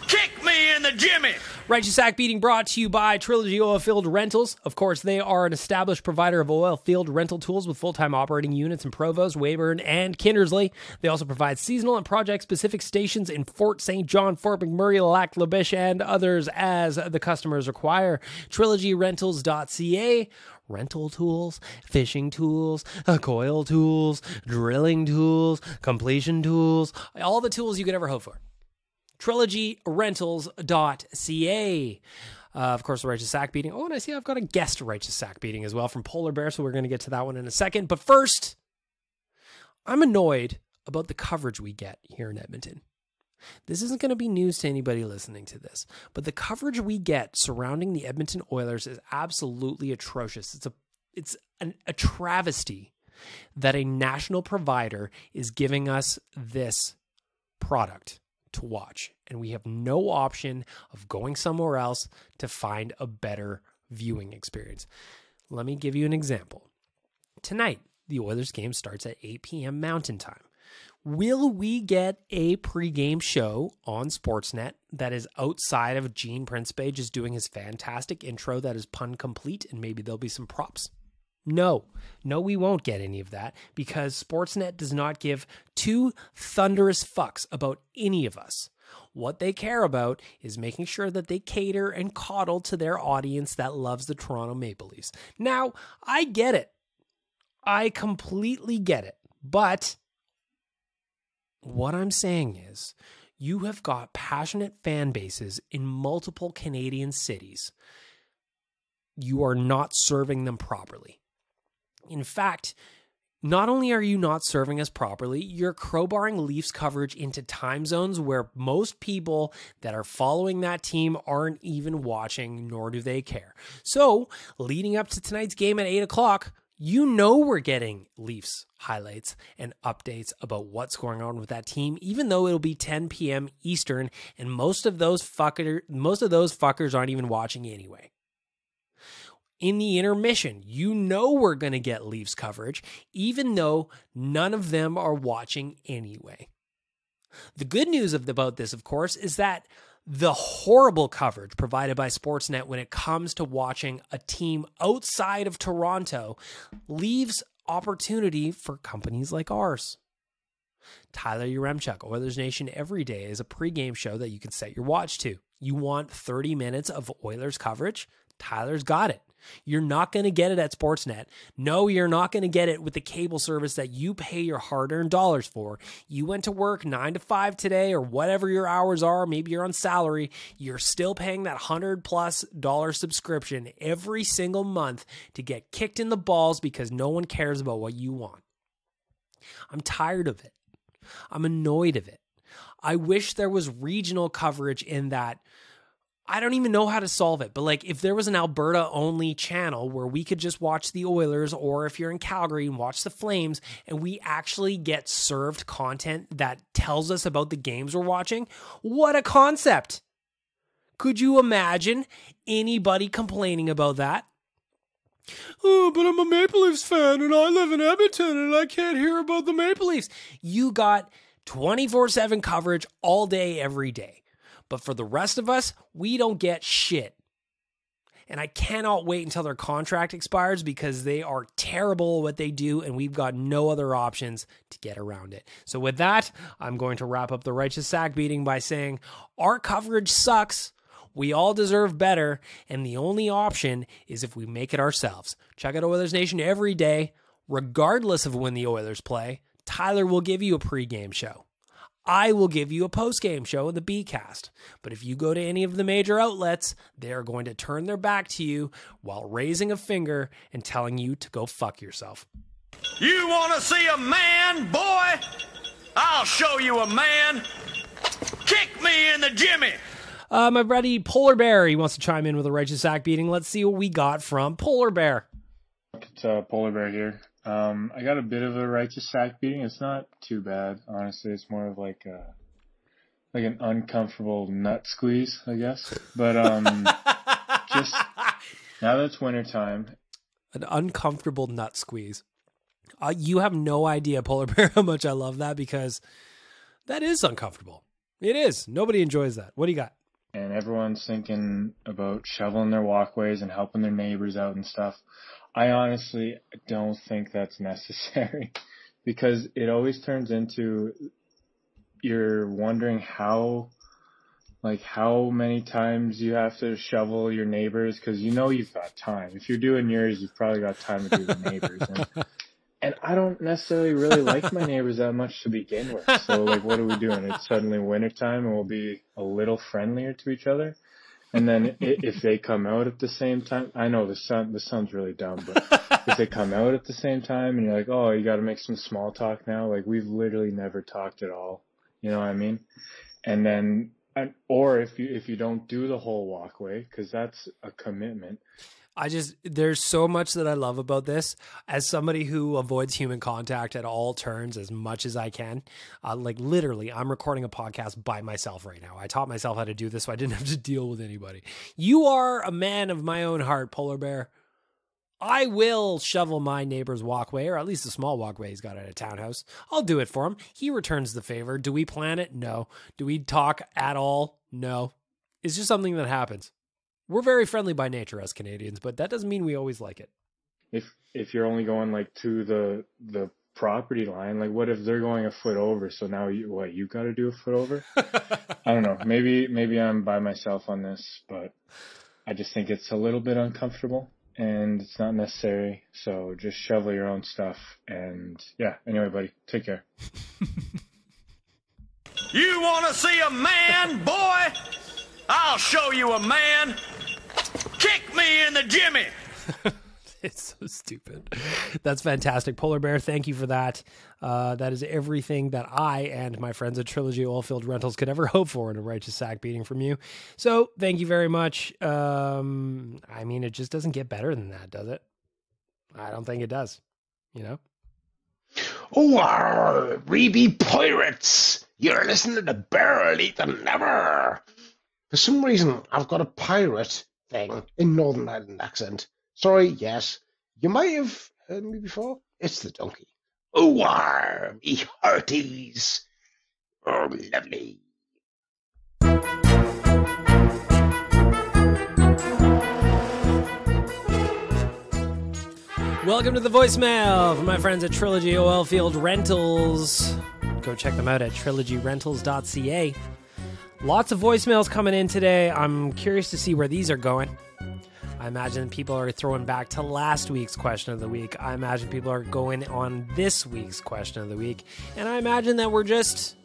Kick me in the jimmy.
Righteous Sack Beating brought to you by Trilogy Oil Field Rentals. Of course, they are an established provider of oil field rental tools with full-time operating units in Provost, Weyburn, and Kindersley. They also provide seasonal and project-specific stations in Fort St. John, Fort McMurray, Lac La Biche, and others as the customers require. TrilogyRentals.ca. Rental tools, fishing tools, coil tools, drilling tools, completion tools, all the tools you could ever hope for. TrilogyRentals.ca. Of course, the Righteous Sack Beating. Oh, and I see I've got a guest Righteous Sack Beating as well from Polar Bear, so we're going to get to that one in a second. But first, I'm annoyed about the coverage we get here in Edmonton. This isn't going to be news to anybody listening to this, but the coverage we get surrounding the Edmonton Oilers is absolutely atrocious. It's a travesty that a national provider is giving us this product to watch, and we have no option of going somewhere else to find a better viewing experience. Let me give you an example. Tonight, the Oilers game starts at 8 p.m. Mountain Time. Will we get a pregame show on Sportsnet that is outside of Gene Principe just doing his fantastic intro that is pun complete, and maybe there'll be some props? No, we won't get any of that because Sportsnet does not give 2 thunderous fucks about any of us. What they care about is making sure that they cater and coddle to their audience that loves the Toronto Maple Leafs. Now, I get it. I completely get it. But what I'm saying is, you have got passionate fan bases in multiple Canadian cities. You are not serving them properly. In fact, Not only are you not serving us properly, you're crowbarring Leafs coverage into time zones where most people that are following that team aren't even watching, nor do they care. So, leading up to tonight's game at 8 o'clock, you know we're getting Leafs highlights and updates about what's going on with that team, even though it'll be 10 p.m. Eastern, and most of those fuckers aren't even watching anyway. In the intermission, you know we're going to get Leafs coverage, even though none of them are watching anyway. The good news about this, of course, is that the horrible coverage provided by Sportsnet when it comes to watching a team outside of Toronto leaves opportunity for companies like ours. Tyler Yaremchuk, Oilers Nation Every Day, is a pregame show that you can set your watch to. You want 30 minutes of Oilers coverage? Tyler's got it. You're not going to get it at Sportsnet. No, you're not going to get it with the cable service that you pay your hard-earned dollars for. You went to work 9 to 5 today or whatever your hours are. Maybe you're on salary. You're still paying that $100+ subscription every single month to get kicked in the balls because no one cares about what you want. I'm tired of it. I'm annoyed of it. I wish there was regional coverage in that. I don't even know how to solve it, but like if there was an Alberta only channel where we could just watch the Oilers, or if you're in Calgary and watch the Flames, and we actually get served content that tells us about the games we're watching, what a concept. Could you imagine anybody complaining about that? Oh, but I'm a Maple Leafs fan and I live in Edmonton and I can't hear about the Maple Leafs. You got 24/7 coverage all day, every day. But for the rest of us, we don't get shit. And I cannot wait until their contract expires because they are terrible at what they do and we've got no other options to get around it. So with that, I'm going to wrap up the Righteous Sack beating by saying our coverage sucks. We all deserve better. And the only option is if we make it ourselves. Check out Oilers Nation Every Day. Regardless of when the Oilers play, Tyler will give you a pregame show. I will give you a post-game show in the B-Cast. But if you go to any of the major outlets, they are going to turn their back to you while raising a finger and telling you to go fuck yourself.
You want to see a man, boy? I'll show you a man. Kick me in the jimmy.
My buddy Polar Bear, he wants to chime in with a Righteous Sack beating. Let's see what we got from Polar Bear.
It's Polar Bear here. I got a bit of a Righteous Sack beating. It's not too bad, honestly. It's more of like an uncomfortable nut squeeze, I guess. But just now that it's wintertime.
An uncomfortable nut squeeze. You have no idea, Polar Bear, how much I love that, because that is uncomfortable. It is. Nobody enjoys that. What do you got?
And everyone's thinking about shoveling their walkways and helping their neighbors out and stuff. I honestly don't think that's necessary because it always turns into you're wondering how many times you have to shovel your neighbors because you know you've got time. If you're doing yours, you've probably got time to do the neighbors. And I don't necessarily really like my neighbors that much to begin with. So, like, what are we doing? It's suddenly wintertime and we'll be a little friendlier to each other. And then if they come out at the same time, I know this sounds really dumb, but if they come out at the same time and you're like, oh, you got to make some small talk now. Like, we've literally never talked at all. You know what I mean? And then, or if you don't do the whole walkway, because that's a commitment.
There's so much that I love about this. As somebody who avoids human contact at all turns as much as I can, like literally, I'm recording a podcast by myself right now. I taught myself how to do this so I didn't have to deal with anybody. You are a man of my own heart, Polar Bear. I will shovel my neighbor's walkway, or at least the small walkway he's got at a townhouse. I'll do it for him. He returns the favor. Do we plan it? No. Do we talk at all? No. It's just something that happens. We're very friendly by nature as Canadians, but that doesn't mean we always like it.
If you're only going like to the property line, like what if they're going a foot over? So now you got to do a foot over? I don't know. Maybe I'm by myself on this, but I just think it's a little bit uncomfortable and it's not necessary. So just shovel your own stuff. And yeah, anyway, buddy, take care.
You want to see a man, boy? I'll show you a man. Kick me in the jimmy.
It's so stupid. That's fantastic. Polar Bear, thank you for that. That is everything that I and my friends at Trilogy Oilfield Rentals could ever hope for in a righteous sack beating from you. So thank you very much. I mean, it just doesn't get better than that, does it? I don't think it does, you know?
Oh, we be pirates! You're listening to Better Lait Than Never! For some reason, I've got a pirate thing in Northern Ireland accent. Sorry, yes. You might have heard me before. It's the donkey. Oh, me hearties! Oh, lovely.
Welcome to the voicemail from my friends at Trilogy Oilfield Rentals. Go check them out at trilogyrentals.ca. Lots of voicemails coming in today. I'm curious to see where these are going. I imagine people are throwing back to last week's question of the week. I imagine people are going on this week's question of the week. And I imagine that we're just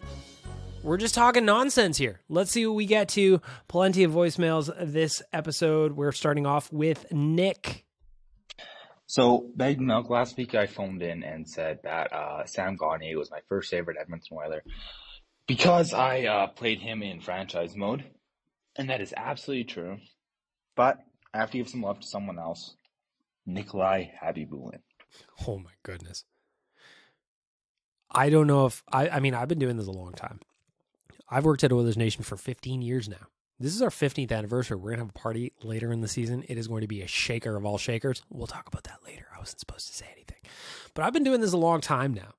talking nonsense here. Let's see what we get to. Plenty of voicemails this episode. We're starting off with Nick.
So, Bag Milk, last week I phoned in and said that Sam Gagner was my first favorite Edmonton Oiler because I played him in franchise mode, and that is absolutely true. But I have to give some love to someone else, Nikolai Habibulin.
Oh my goodness. I don't know if, I mean, I've been doing this a long time. I've worked at Oilers Nation for 15 years now. This is our 15th anniversary. We're going to have a party later in the season. It is going to be a shaker of all shakers. We'll talk about that later. I wasn't supposed to say anything. But I've been doing this a long time now.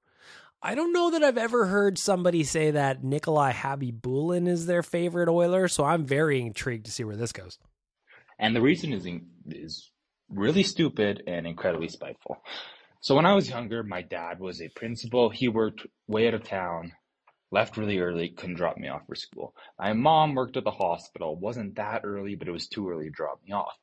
I don't know that I've ever heard somebody say that Nikolai Habibulin is their favorite Oiler, so I'm very intrigued to see where this goes.
And the reason is really stupid and incredibly spiteful. So when I was younger, my dad was a principal. He worked way out of town. Left really early, couldn't drop me off for school. My mom worked at the hospital. Wasn't that early, but it was too early to drop me off.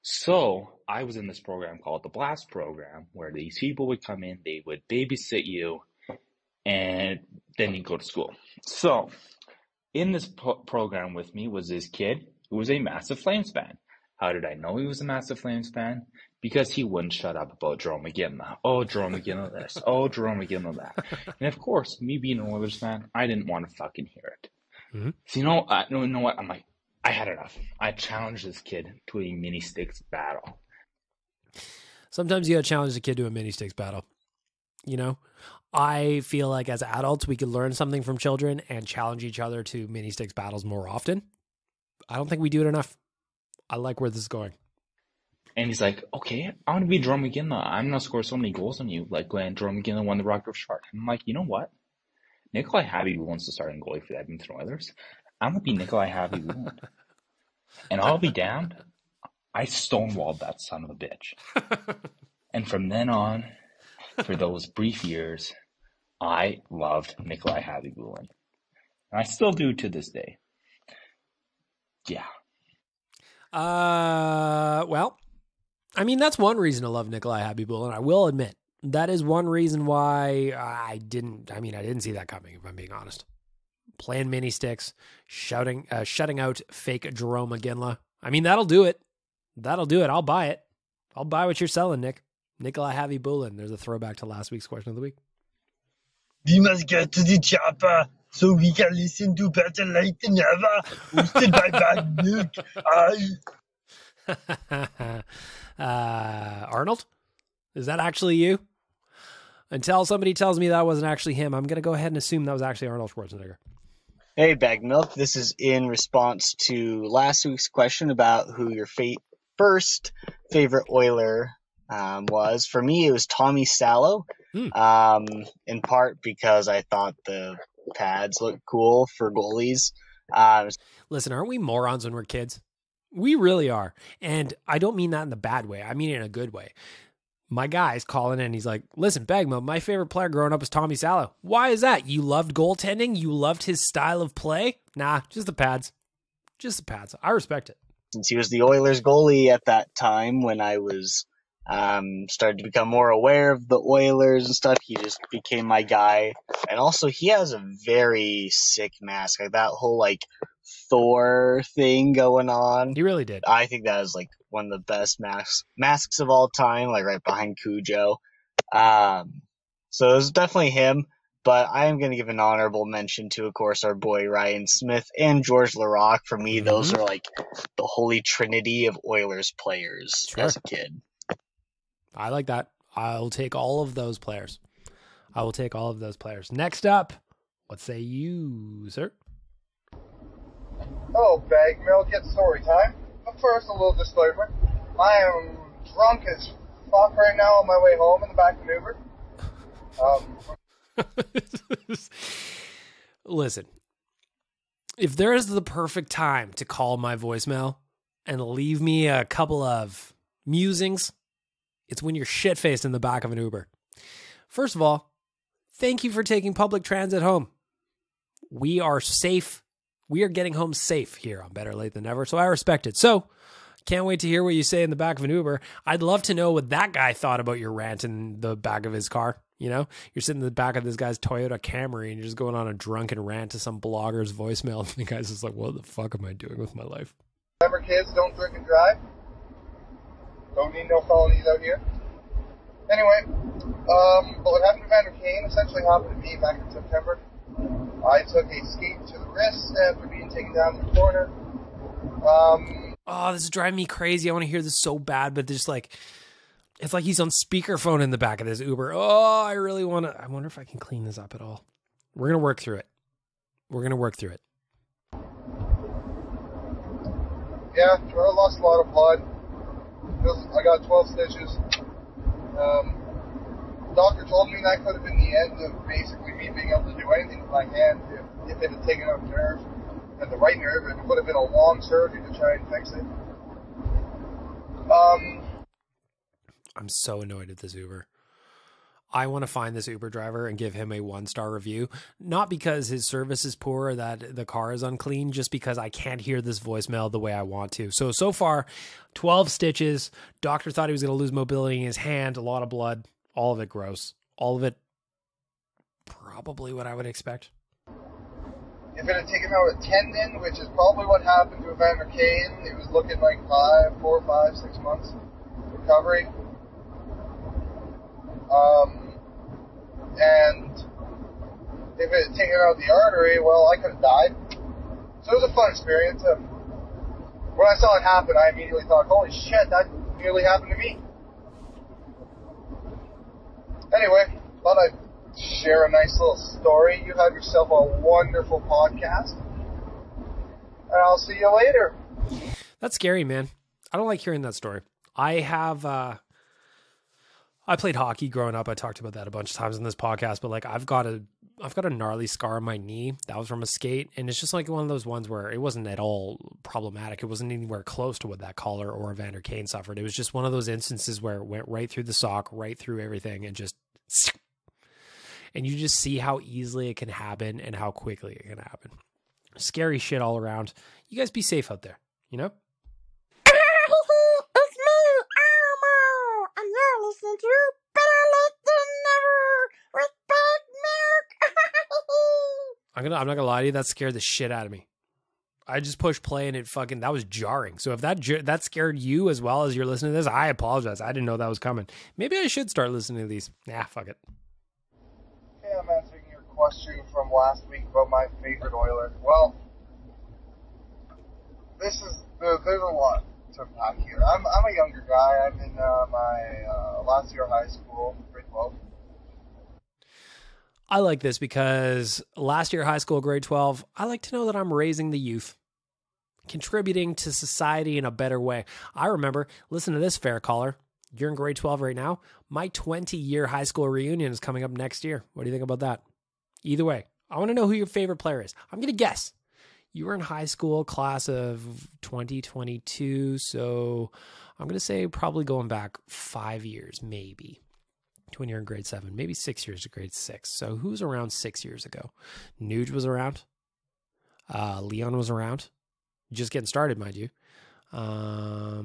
So I was in this program called the Blast Program, where these people would come in, they would babysit you, and then you go to school. So in this program with me was this kid who was a massive Flames fan. How did I know he was a massive Flames fan? Because he wouldn't shut up about Jerome McGinley. Oh, Jerome McGinley this. Oh, Jerome McGinley that. And of course, me being an Oilers fan, I didn't want to fucking hear it. Mm-hmm. So you know what? I'm like, I had enough. I challenged this kid to a mini sticks battle.
Sometimes you gotta challenge the kid to a mini sticks battle. You know? I feel like as adults, we could learn something from children and challenge each other to mini sticks battles more often. I don't think we do it enough. I like where this is going.
And he's like, okay, I want to be Jerome McGinley. I'm going to score so many goals on you, like when Jerome McGinley won the Rock of Shark. And I'm like, you know what? Nikolai Habibulin wants to start in goalie for the Edmonton Oilers. I'm going to be Nikolai Habibulin. And I'll be damned, I stonewalled that son of a bitch. And from then on, for those brief years, I loved Nikolai Habibulin. And I still do to this day. Yeah.
Well, I mean, that's one reason to love Nikolai Habibulin. I will admit that is one reason why I didn't see that coming, if I'm being honest. Playing mini sticks, shutting out fake Jerome McGinley. I mean, that'll do it. That'll do it. I'll buy it. I'll buy what you're selling, Nick. Nikolai Habibulin. There's a throwback to last week's question of the week.
We must get to the chopper so we can listen to Better Lait Than Never, hosted by Bag Milk.
Arnold? Is that actually you? Until somebody tells me that wasn't actually him, I'm going to go ahead and assume that was actually Arnold Schwarzenegger.
Hey, Bag Milk. This is in response to last week's question about who your first favorite Oiler was. For me, it was Tommy Salo, in part because I thought the pads looked cool for goalies.
Listen, aren't we morons when we're kids? We really are. And I don't mean that in the bad way. I mean it in a good way. My guy's calling in. He's like, listen, Bagmo, my favorite player growing up was Tommy Salo. Why is that? You loved goaltending? You loved his style of play? Nah, just the pads. Just the pads. I respect it.
Since he was the Oilers goalie at that time when I was started to become more aware of the Oilers and stuff, he just became my guy. And also, he has a very sick mask. Like that whole Thor thing going on.
He really did.
I think that is like one of the best masks of all time, like right behind Cujo. So it was definitely him, but I am going to give an honorable mention to, of course, our boy Ryan Smith and George Larocque. For me, those are like the holy trinity of Oilers players as a kid.
I like that. I'll take all of those players. Next up, what say you, sir?
Oh, Bag Milk, it's story time. But first, a little disclaimer. I am drunk as fuck right now on my way home in the back of an Uber.
Listen, if there is the perfect time to call my voicemail and leave me a couple of musings, it's when you're shit-faced in the back of an Uber. First of all, thank you for taking public transit home. We are safe. We are getting home safe here on Better Late Than Never, so I respect it. So, can't wait to hear what you say in the back of an Uber. I'd love to know what that guy thought about your rant in the back of his car. You know, you're sitting in the back of this guy's Toyota Camry and you're just going on a drunken rant to some blogger's voicemail. And the guy's just like, what the fuck am I doing with my life?
Remember, kids, don't drink and drive. Don't need no felonies out here. Anyway, but what happened to Vander Kane essentially happened to me back in September. I took a skate to the wrist after being taken down in the corner.
Oh, this is driving me crazy. I want to hear this so bad, but just like, it's like he's on speakerphone in the back of this Uber. Oh, I really want to. I wonder if I can clean this up at all. We're going to work through it.
Yeah, I lost a lot of blood. I got 12 stitches. Doctor told me that could have been the end of basically me being able to do anything with my hand if it had taken out nerve, and the right nerve. It would have been a long surgery to try and fix it.
I'm so annoyed at this Uber. I want to find this Uber driver and give him a 1-star review. Not because his service is poor or that the car is unclean, just because I can't hear this voicemail the way I want to. So far, 12 stitches. Doctor thought he was going to lose mobility in his hand. A lot of blood. All of it gross. All of it probably what I would expect.
If it had taken out a tendon, which is probably what happened to Evander Kane, it was looking like 4, 5, 6 months recovery. And if it had taken out the artery, well, I could have died. So it was a fun experience. When I saw it happen, I immediately thought, holy shit, that nearly happened to me. Anyway, thought I'd share a nice little story. You have yourself a wonderful podcast. And I'll see you later.
That's scary, man. I don't like hearing that story. I played hockey growing up. I talked about that a bunch of times in this podcast, but like I've got a gnarly scar on my knee. That was from a skate. And it's just like one of those ones where it wasn't at all problematic. It wasn't anywhere close to what that Collar or Evander Kane suffered. It was just one of those instances where it went right through the sock, right through everything, and you just see how easily it can happen and how quickly it can happen. Scary shit all around. You guys be safe out there, you know?
It's me, Elmo, and you're listening to Better Late Than Never with Big Milk.
I'm not gonna lie to you, that scared the shit out of me. I just pushed play and that was jarring. So if that scared you as well as you're listening to this, I apologize. I didn't know that was coming. Maybe I should start listening to these. Nah, fuck it.
Okay, I'm answering your question from last week about my favorite Oiler. Well, there's a lot to unpack here. I'm a younger guy. I'm in my last year of high school, grade 12.
I like this because last year high school, grade 12, I like to know that I'm raising the youth, contributing to society in a better way. I remember, listen to this, fair caller. You're in grade 12 right now. My 20-year high school reunion is coming up next year. What do you think about that? Either way, I want to know who your favorite player is. I'm going to guess. You were in high school, class of 2022, so I'm going to say probably going back 5 years, maybe. When you're in grade 7, maybe 6 years to grade 6. So who was around 6 years ago? Nuge was around. Leon was around. Just getting started, mind you. I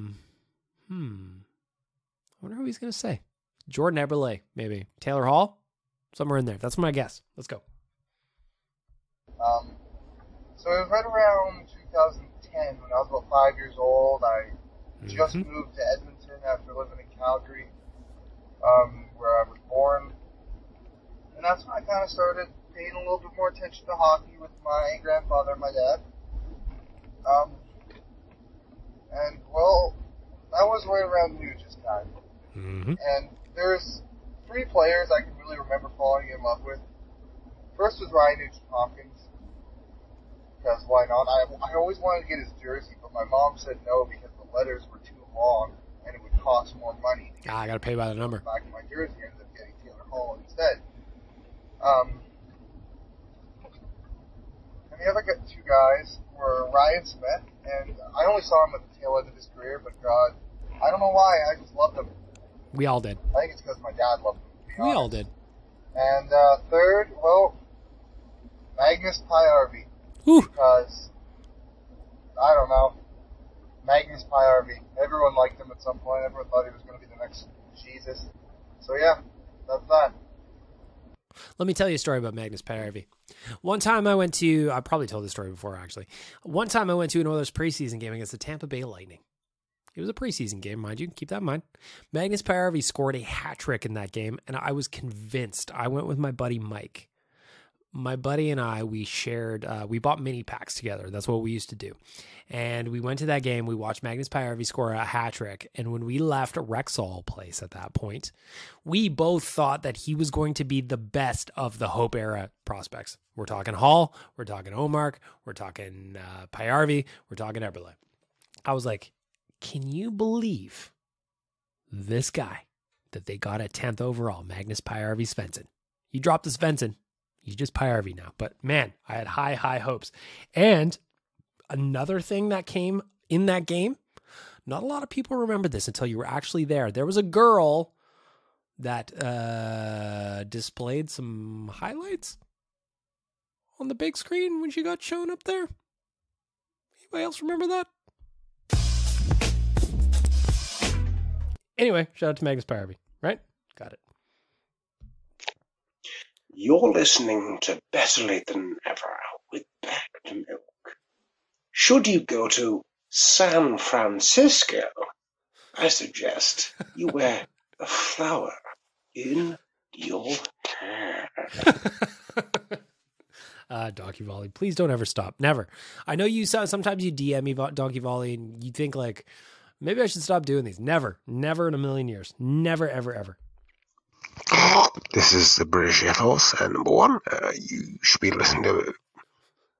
wonder who he's going to say. Jordan Eberle, maybe. Taylor Hall? Somewhere in there. That's my guess. Let's go.
So it was right around 2010 when I was about 5 years old. I just moved to Edmonton after living in Calgary, where I was born. And that's when I kind of started paying a little bit more attention to hockey with my grandfather and my dad. And, well, that was right around Nugent's time. And there's 3 players I can really remember falling in love with. First was Ryan Nugent-Hopkins, because why not? I always wanted to get his jersey, but my mom said no because the letters were too long and it would cost more money.
I got to pay by the number.
Back in my jersey, I ended up getting Taylor Hall instead. And the other 2 guys were Ryan Smith, and I only saw him at the tail end of his career, but God, I don't know why, I just loved him.
We all did.
I think it's because my dad loved him.
We all did.
And third, well, Magnus Pajärvi. Because, I don't know, Magnus Pajärvi. Everyone liked him at some point. Everyone thought he was going to be the next Jesus. So yeah, that's that.
Let me tell you a story about Magnus Pajärvi. One time I went to, I probably told this story before actually. One time I went to an Oilers preseason game against the Tampa Bay Lightning. It was a preseason game, mind you. Keep that in mind. Magnus Pajärvi scored a hat trick in that game, and I was convinced. I went with my buddy Mike. My buddy and I, we shared, we bought mini packs together. That's what we used to do. And we went to that game. We watched Magnus Pajärvi score a hat trick. And when we left Rexall Place at that point, we both thought that he was going to be the best of the Hope era prospects. We're talking Hall, we're talking Omark, we're talking Pajärvi, we're talking Eberle. I was like, can you believe this guy that they got at 10th overall, Magnus Pajärvi Svensson? You dropped the Svensson. He's just Pajärvi now. But man, I had high, high hopes. And another thing that came in that game, not a lot of people remember this until you were actually there. There was a girl that displayed some highlights on the big screen when she got shown up there. Anybody else remember that? Anyway, shout out to Magnus Pajärvi, right? Got it.
You're listening to Better Lait Than Never with Bagged Milk. Should you go to San Francisco, I suggest you wear a flower in your hair.
Donkey Volley, please don't ever stop. Never. I know you sometimes you DM me Donkey Volley and you think like, maybe I should stop doing these. Never. Never in a million years. Never, ever, ever.
This is the British Air Force, and number 1, you should be listening to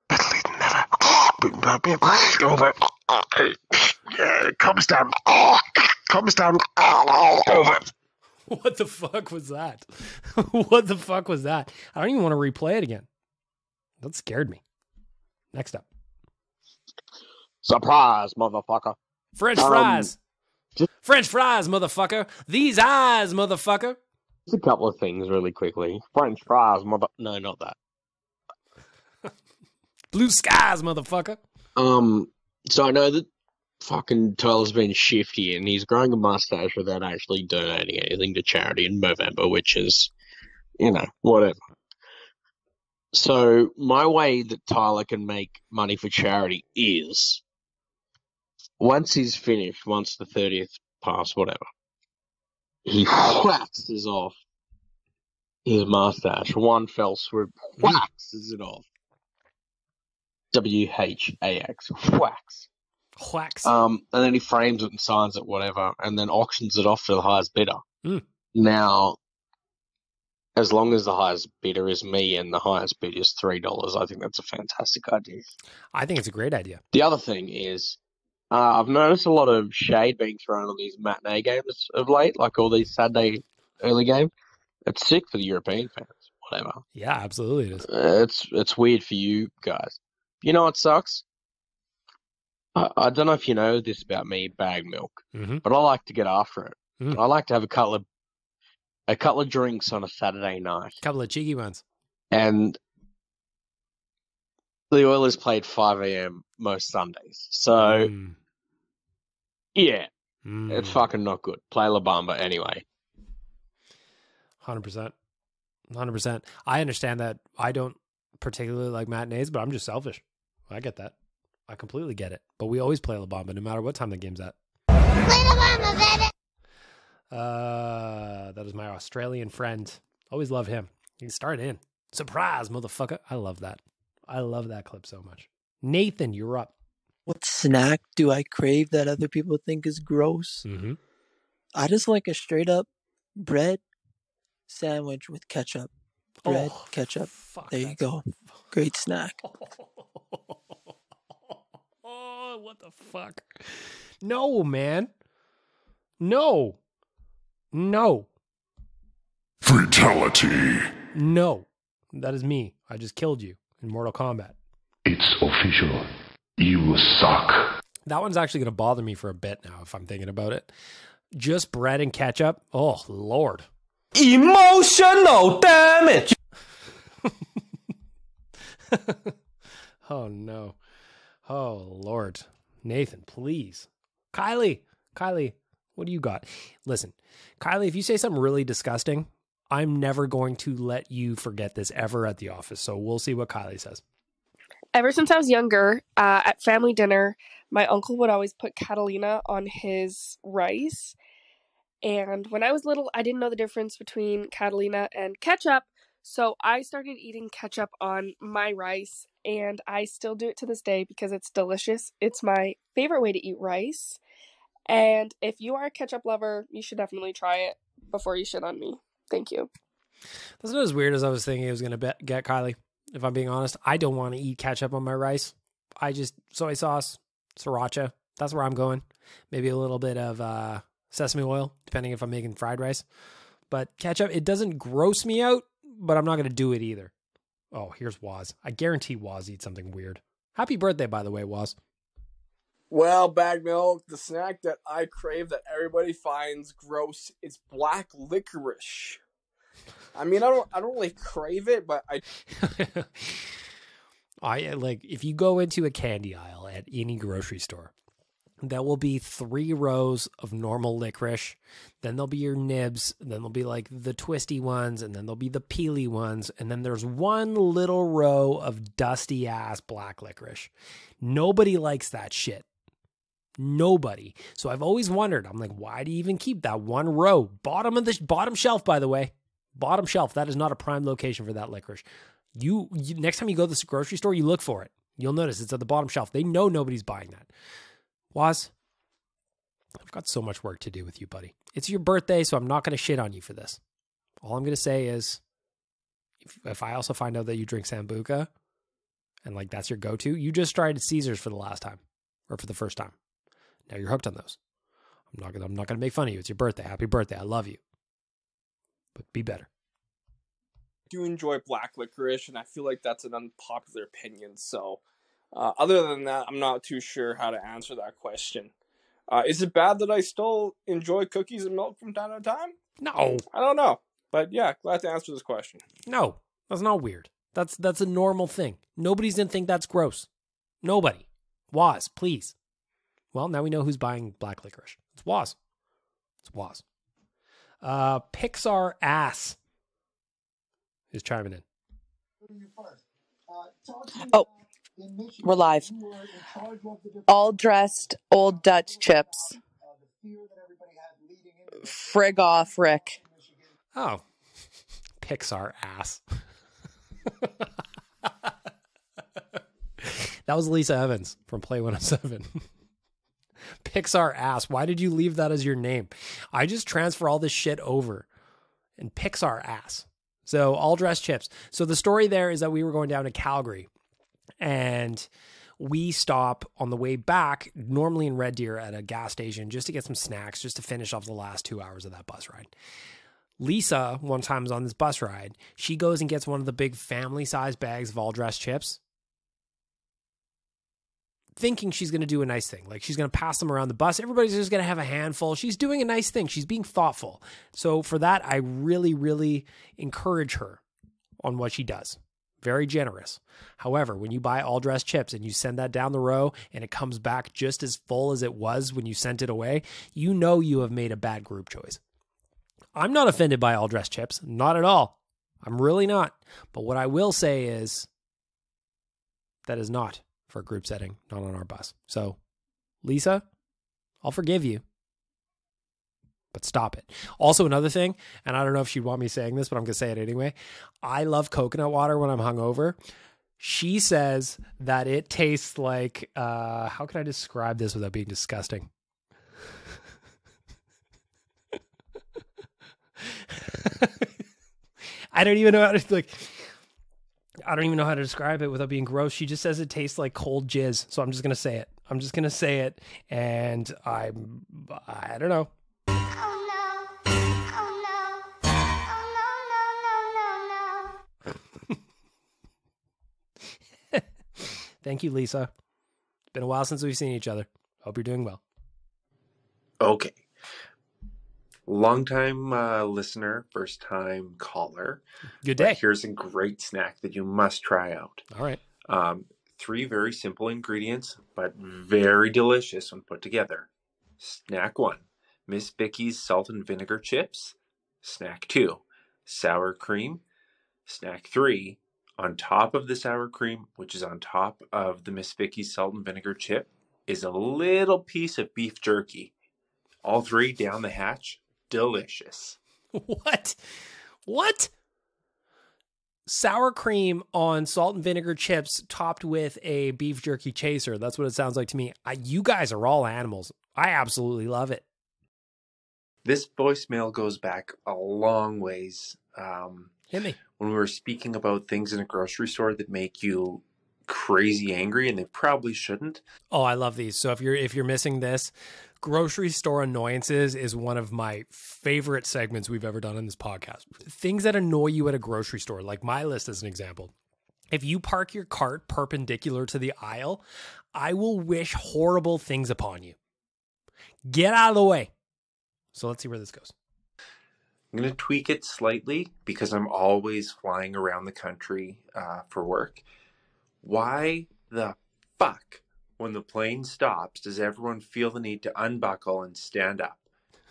Better Lait Than Never. Over. Comes down. Comes down. Over.
What the fuck was that? What the fuck was that? I don't even want to replay it again. That scared me. Next up.
Surprise, motherfucker.
French fries. French fries, motherfucker. These eyes, motherfucker.
Just a couple of things really quickly. French fries, no, not that.
Blue skies, motherfucker.
So I know that fucking Tyler's been shifty and he's growing a mustache without actually donating anything to charity in November, which is, whatever. So my way that Tyler can make money for charity is once he's finished, once the 30th pass, whatever, he waxes off his mustache. One fell swoop, waxes it off. WHAX, wax.
Wax.
And then he frames it and signs it, whatever, and then auctions it off to the highest bidder. Now, as long as the highest bidder is me and the highest bid is $3, I think that's a fantastic idea.
I think it's a great idea.
The other thing is, I've noticed a lot of shade being thrown on these matinee games of late, like all these Saturday early games. It's sick for the European fans, whatever.
Yeah, absolutely it is.
It's weird for you guys. You know what sucks? I don't know if you know this about me, Bag Milk, but I like to get after it. I like to have a couple of drinks on a Saturday night.
A couple of cheeky ones.
And the Oilers played 5 a.m. most Sundays. So, yeah, it's fucking not good. Play La Bamba anyway.
100%. 100%. I understand that I don't particularly like matinees, but I'm just selfish. I get that. I completely get it. But we always play La Bamba no matter what time the game's at. That is my Australian friend. Always love him. He can start in. Surprise, motherfucker. I love that. I love that clip so much. Nathan, you're up.
What snack do I crave that other people think is gross?
Mm-hmm.
I just like a straight up bread sandwich with ketchup. Bread, ketchup. There you go. Great snack.
Oh, what the fuck? No, man. No.
Fatality.
No. That is me. I just killed you in Mortal Kombat.
It's official. You suck.
That one's actually going to bother me for a bit now if I'm thinking about it. Just bread and ketchup? Oh, Lord.
Emotional damage.
Oh, no. Oh, Lord. Nathan, please. Kylie, what do you got? Listen, Kylie, if you say something really disgusting, I'm never going to let you forget this ever at the office. So we'll see what Kylie says.
Ever since I was younger, at family dinner, my uncle would always put Catalina on his rice. And when I was little, I didn't know the difference between Catalina and ketchup. So I started eating ketchup on my rice, and I still do it to this day because it's delicious. It's my favorite way to eat rice. And if you are a ketchup lover, you should definitely try it before you shit on me. Thank you.
That's not as weird as I was thinking it was going to get, Kylie. If I'm being honest, I don't want to eat ketchup on my rice. I just, soy sauce, sriracha. That's where I'm going. Maybe a little bit of sesame oil, depending if I'm making fried rice. But ketchup, it doesn't gross me out, but I'm not going to do it either. Oh, here's Waz. I guarantee Waz eats something weird. Happy birthday, by the way, Waz.
Well, Bag Milk, the snack that I crave that everybody finds gross is black licorice. I mean, I don't really crave it, but
I like, if you go into a candy aisle at any grocery store, there will be 3 rows of normal licorice. Then there'll be your nibs. Then there'll be like the twisty ones. And then there'll be the peely ones. And then there's one little row of dusty ass black licorice. Nobody likes that shit. Nobody. So I've always wondered, I'm like, why do you even keep that one row? Bottom shelf, by the way. Bottom shelf. That is not a prime location for that licorice. You next time you go to this grocery store, you look for it. You'll notice it's at the bottom shelf. They know nobody's buying that. Waz, I've got so much work to do with you, buddy. It's your birthday, so I'm not going to shit on you for this. All I'm going to say is, if I also find out that you drink Sambuca, and like that's your go-to, you just tried Caesars for the last time, or for the first time. Now you're hooked on those. I'm not going to make fun of you. It's your birthday. Happy birthday. I love you. But be better.
I do enjoy black licorice, and I feel like that's an unpopular opinion, so other than that, I'm not too sure how to answer that question. Is it bad that I still enjoy cookies and milk from time to time?
No.
I don't know. But yeah, glad to answer this question.
No, that's not weird. That's a normal thing. Nobody's going to think that's gross. Nobody. Waz, please. Well, now we know who's buying black licorice. It's Waz. It's Waz. Pixar ass is chiming in.
Oh, we're live. All dressed old Dutch chips. Frig off, Rick.
Oh, Pixar ass. That was Lisa Evans from Play 107. Pixar ass. Why did you leave that as your name? I just transfer all this shit over. And Pixar ass. So all dressed chips. So the story there is that we were going down to Calgary. And we stop on the way back, normally in Red Deer, at a gas station just to get some snacks, just to finish off the last 2 hours of that bus ride. Lisa, one time was on this bus ride. She goes and gets one of the big family-sized bags of all-dressed chips, thinking she's going to do a nice thing. Like she's going to pass them around the bus. Everybody's just going to have a handful. She's doing a nice thing. She's being thoughtful. So for that, I really, really encourage her on what she does. Very generous. However, when you buy all dressed chips and you send that down the row and it comes back just as full as it was when you sent it away, you know you have made a bad group choice. I'm not offended by all dressed chips. Not at all. I'm really not. But what I will say is that is not for a group setting, not on our bus. So, Lisa, I'll forgive you, but stop it. Also, another thing, and I don't know if she'd want me saying this, but I'm going to say it anyway. I love coconut water when I'm hungover. She says that it tastes like, how can I describe this without being disgusting? I don't even know how to I don't even know how to describe it without being gross. She just says it tastes like cold jizz. So I'm just going to say it. I'm just going to say it. And I don't know. Thank you, Lisa. It's been a while since we've seen each other. Hope you're doing well.
Okay. Longtime listener, first time caller.
Good day.
But here's a great snack that you must try out.
All right.
3 very simple ingredients, but very delicious when put together. Snack 1, Miss Vicky's salt and vinegar chips. Snack 2, sour cream. Snack 3, on top of the sour cream, which is on top of the Miss Vicky's salt and vinegar chip, is a little piece of beef jerky. All 3 down the hatch. Delicious.
What? Sour cream on salt and vinegar chips topped with a beef jerky chaser. That's what it sounds like to me. You guys are all animals. I absolutely love it.
This voicemail goes back a long ways.
Hit me.
When we were speaking about things in a grocery store that make you crazy angry, and they probably shouldn't.
Oh, I love these. So if you're missing this, grocery store annoyances is one of my favorite segments we've ever done on this podcast. Things that annoy you at a grocery store, like my list as an example. If you park your cart perpendicular to the aisle, I will wish horrible things upon you. Get out of the way. So let's see where this goes.
I'm going to tweak it slightly because I'm always flying around the country for work. Why the fuck, when the plane stops, does everyone feel the need to unbuckle and stand up?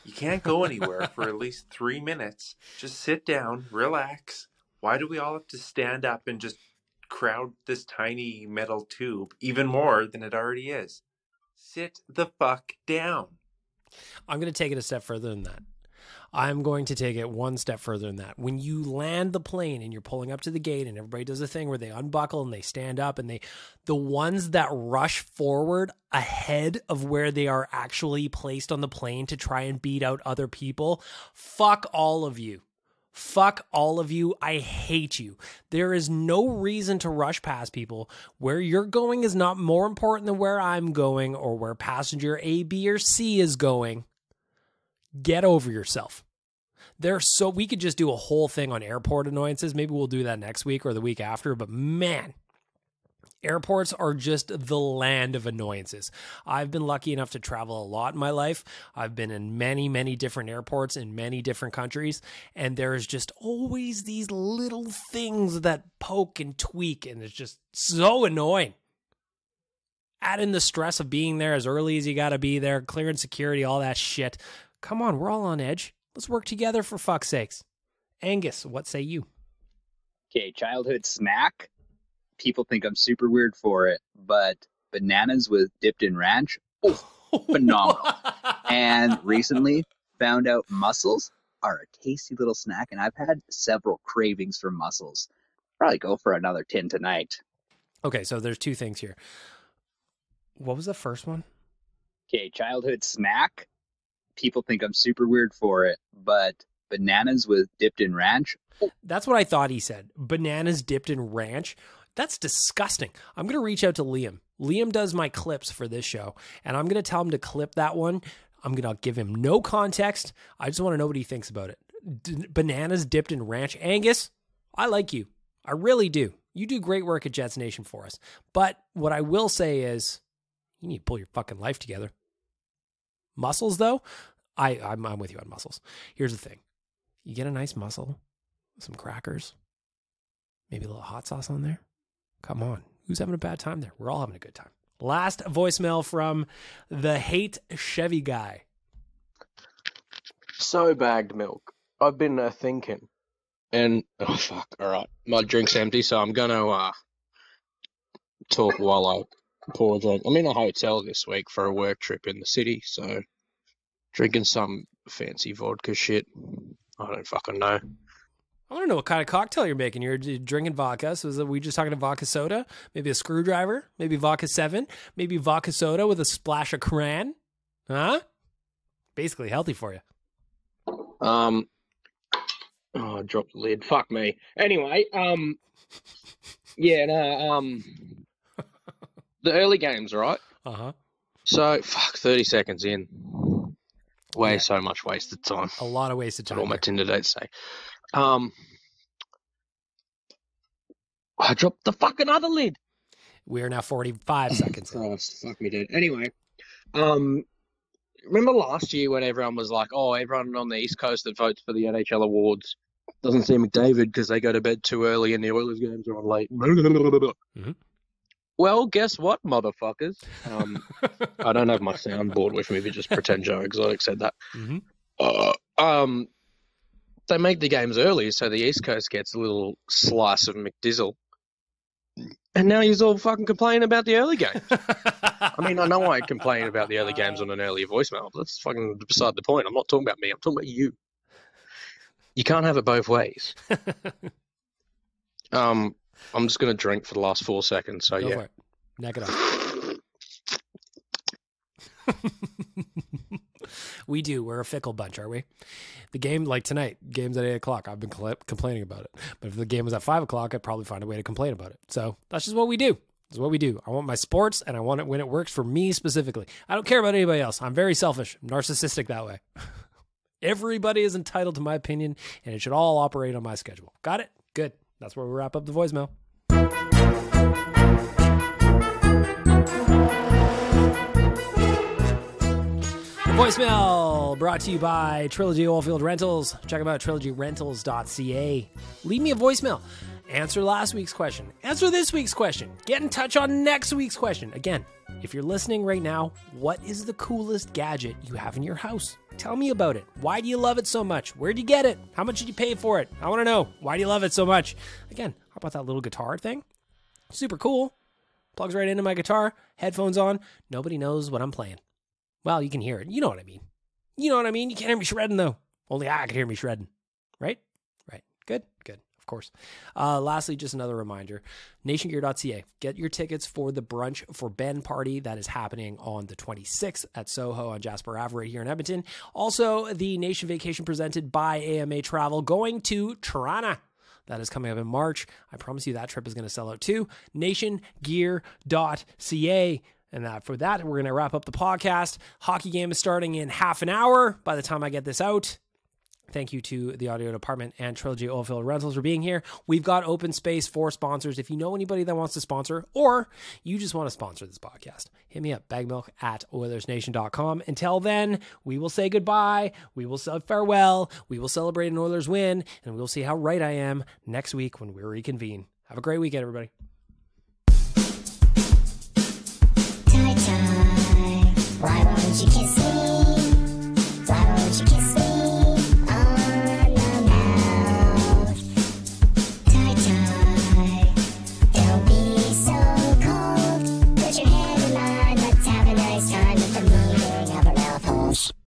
You can't go anywhere for at least 3 minutes. Just sit down, relax. Why do we all have to stand up and just crowd this tiny metal tube even more than it already is? Sit the fuck down.
I'm going to take it a step further than that. I'm going to take it one step further than that. When you land the plane and you're pulling up to the gate and everybody does a thing where they unbuckle and they stand up and the ones that rush forward ahead of where they are actually placed on the plane to try and beat out other people, fuck all of you. Fuck all of you. I hate you. There is no reason to rush past people. Where you're going is not more important than where I'm going or where passenger A, B, or C is going. Get over yourself. We could just do a whole thing on airport annoyances. Maybe we'll do that next week or the week after. But man, airports are just the land of annoyances. I've been lucky enough to travel a lot in my life. I've been in many, many different airports in many different countries. And there's just always these little things that poke and tweak. And it's just so annoying. Add in the stress of being there as early as you got to be there, clearing security, all that shit. Come on, we're all on edge. Let's work together for fuck's sakes. Angus, what say you?
Okay, childhood snack. People think I'm super weird for it, but bananas with dipped in ranch, phenomenal. And recently found out mussels are a tasty little snack, and I've had several cravings for mussels. Probably go for another tin tonight.
Okay, so there's 2 things here. What was the first one?
Okay, childhood snack. People think I'm super weird for it, but bananas with dipped in ranch.
That's what I thought he said. Bananas dipped in ranch. That's disgusting. I'm going to reach out to Liam. Liam does my clips for this show, and I'm going to tell him to clip that one. I'm going to give him no context. I just want to know what he thinks about it. Bananas dipped in ranch. Angus, I like you. I really do. You do great work at Jets Nation for us. But what I will say is you need to pull your fucking life together. Mussels, though, I'm with you on mussels. Here's the thing. You get a nice mussel, some crackers, maybe a little hot sauce on there. Come on. Who's having a bad time there? We're all having a good time. Last voicemail from the Hate Chevy guy.
So bagged milk. I've been thinking. And, oh fuck, alright. My drink's empty, so I'm gonna talk while I Poor drink. I'm in a hotel this week for a work trip in the city, so drinking some fancy vodka shit. I don't fucking know.
I want to know what kind of cocktail you're making. You're drinking vodka. So are we just talking to vodka soda? Maybe a screwdriver? Maybe vodka 7? Maybe vodka soda with a splash of cran? Huh? Basically healthy for you.
Oh, I dropped the lid. Fuck me. Anyway, yeah, no, the early games, right?
Uh-huh.
So, 30 seconds in. So much wasted time.
A lot of wasted time.
All my Tinder dates say. I dropped the fucking other lid.
We are now 45 seconds.
Christ, fuck me, dude. Anyway, remember last year when everyone was like, oh, everyone on the East Coast that votes for the NHL awards doesn't see McDavid because they go to bed too early and the Oilers games are on late.
Mm-hmm.
Well, guess what, motherfuckers? I don't have my soundboard with me, but just pretend Joe Exotic said that.
Mm-hmm.
They make the games early, so the East Coast gets a little slice of McDizzle. And now he's all fucking complaining about the early games. I mean, I know I complain about the early games on an earlier voicemail, but that's fucking beside the point. I'm not talking about me. I'm talking about you. You can't have it both ways. I'm just going to drink for the last 4 seconds, so
Go
yeah.
for it. Knock it off. We do. We're a fickle bunch, are we? The game, like tonight, game's at 8 o'clock. I've been complaining about it. But if the game was at 5 o'clock, I'd probably find a way to complain about it. So that's just what we do. That's what we do. I want my sports, and I want it when it works for me specifically. I don't care about anybody else. I'm very selfish. I'm narcissistic that way. Everybody is entitled to my opinion, and it should all operate on my schedule. Got it? Good. That's where we wrap up the voicemail. Voicemail brought to you by Trilogy Oilfield Rentals. Check them out, trilogyrentals.ca. Leave me a voicemail. Answer last week's question. Answer this week's question. Get in touch on next week's question. Again, if you're listening right now, what is the coolest gadget you have in your house? Tell me about it. Why do you love it so much? Where'd you get it? How much did you pay for it? I want to know. Why do you love it so much? Again, how about that little guitar thing? Super cool. Plugs right into my guitar. Headphones on. Nobody knows what I'm playing. Well, you can hear it. You know what I mean. You know what I mean? You can't hear me shredding, though. Only I can hear me shredding. Right? Right. Good. Good. Of course. Lastly, just another reminder. nationgear.ca. Get your tickets for the Brunch for Ben party that is happening on the 26th at Soho on Jasper Ave right here in Edmonton. Also, the Nation Vacation presented by AMA Travel going to Toronto. That is coming up in March. I promise you that trip is going to sell out too. nationgear.ca. And for that, we're going to wrap up the podcast. Hockey game is starting in half an hour by the time I get this out. Thank you to the audio department and Trilogy Oilfield Rentals for being here. We've got open space for sponsors. If you know anybody that wants to sponsor, or you just want to sponsor this podcast, hit me up, bagmilk@OilersNation.com. Until then, we will say goodbye. We will say farewell. We will celebrate an Oilers win, and we will see how right I am next week when we reconvene. Have a great weekend, everybody.
Why won't you kiss me?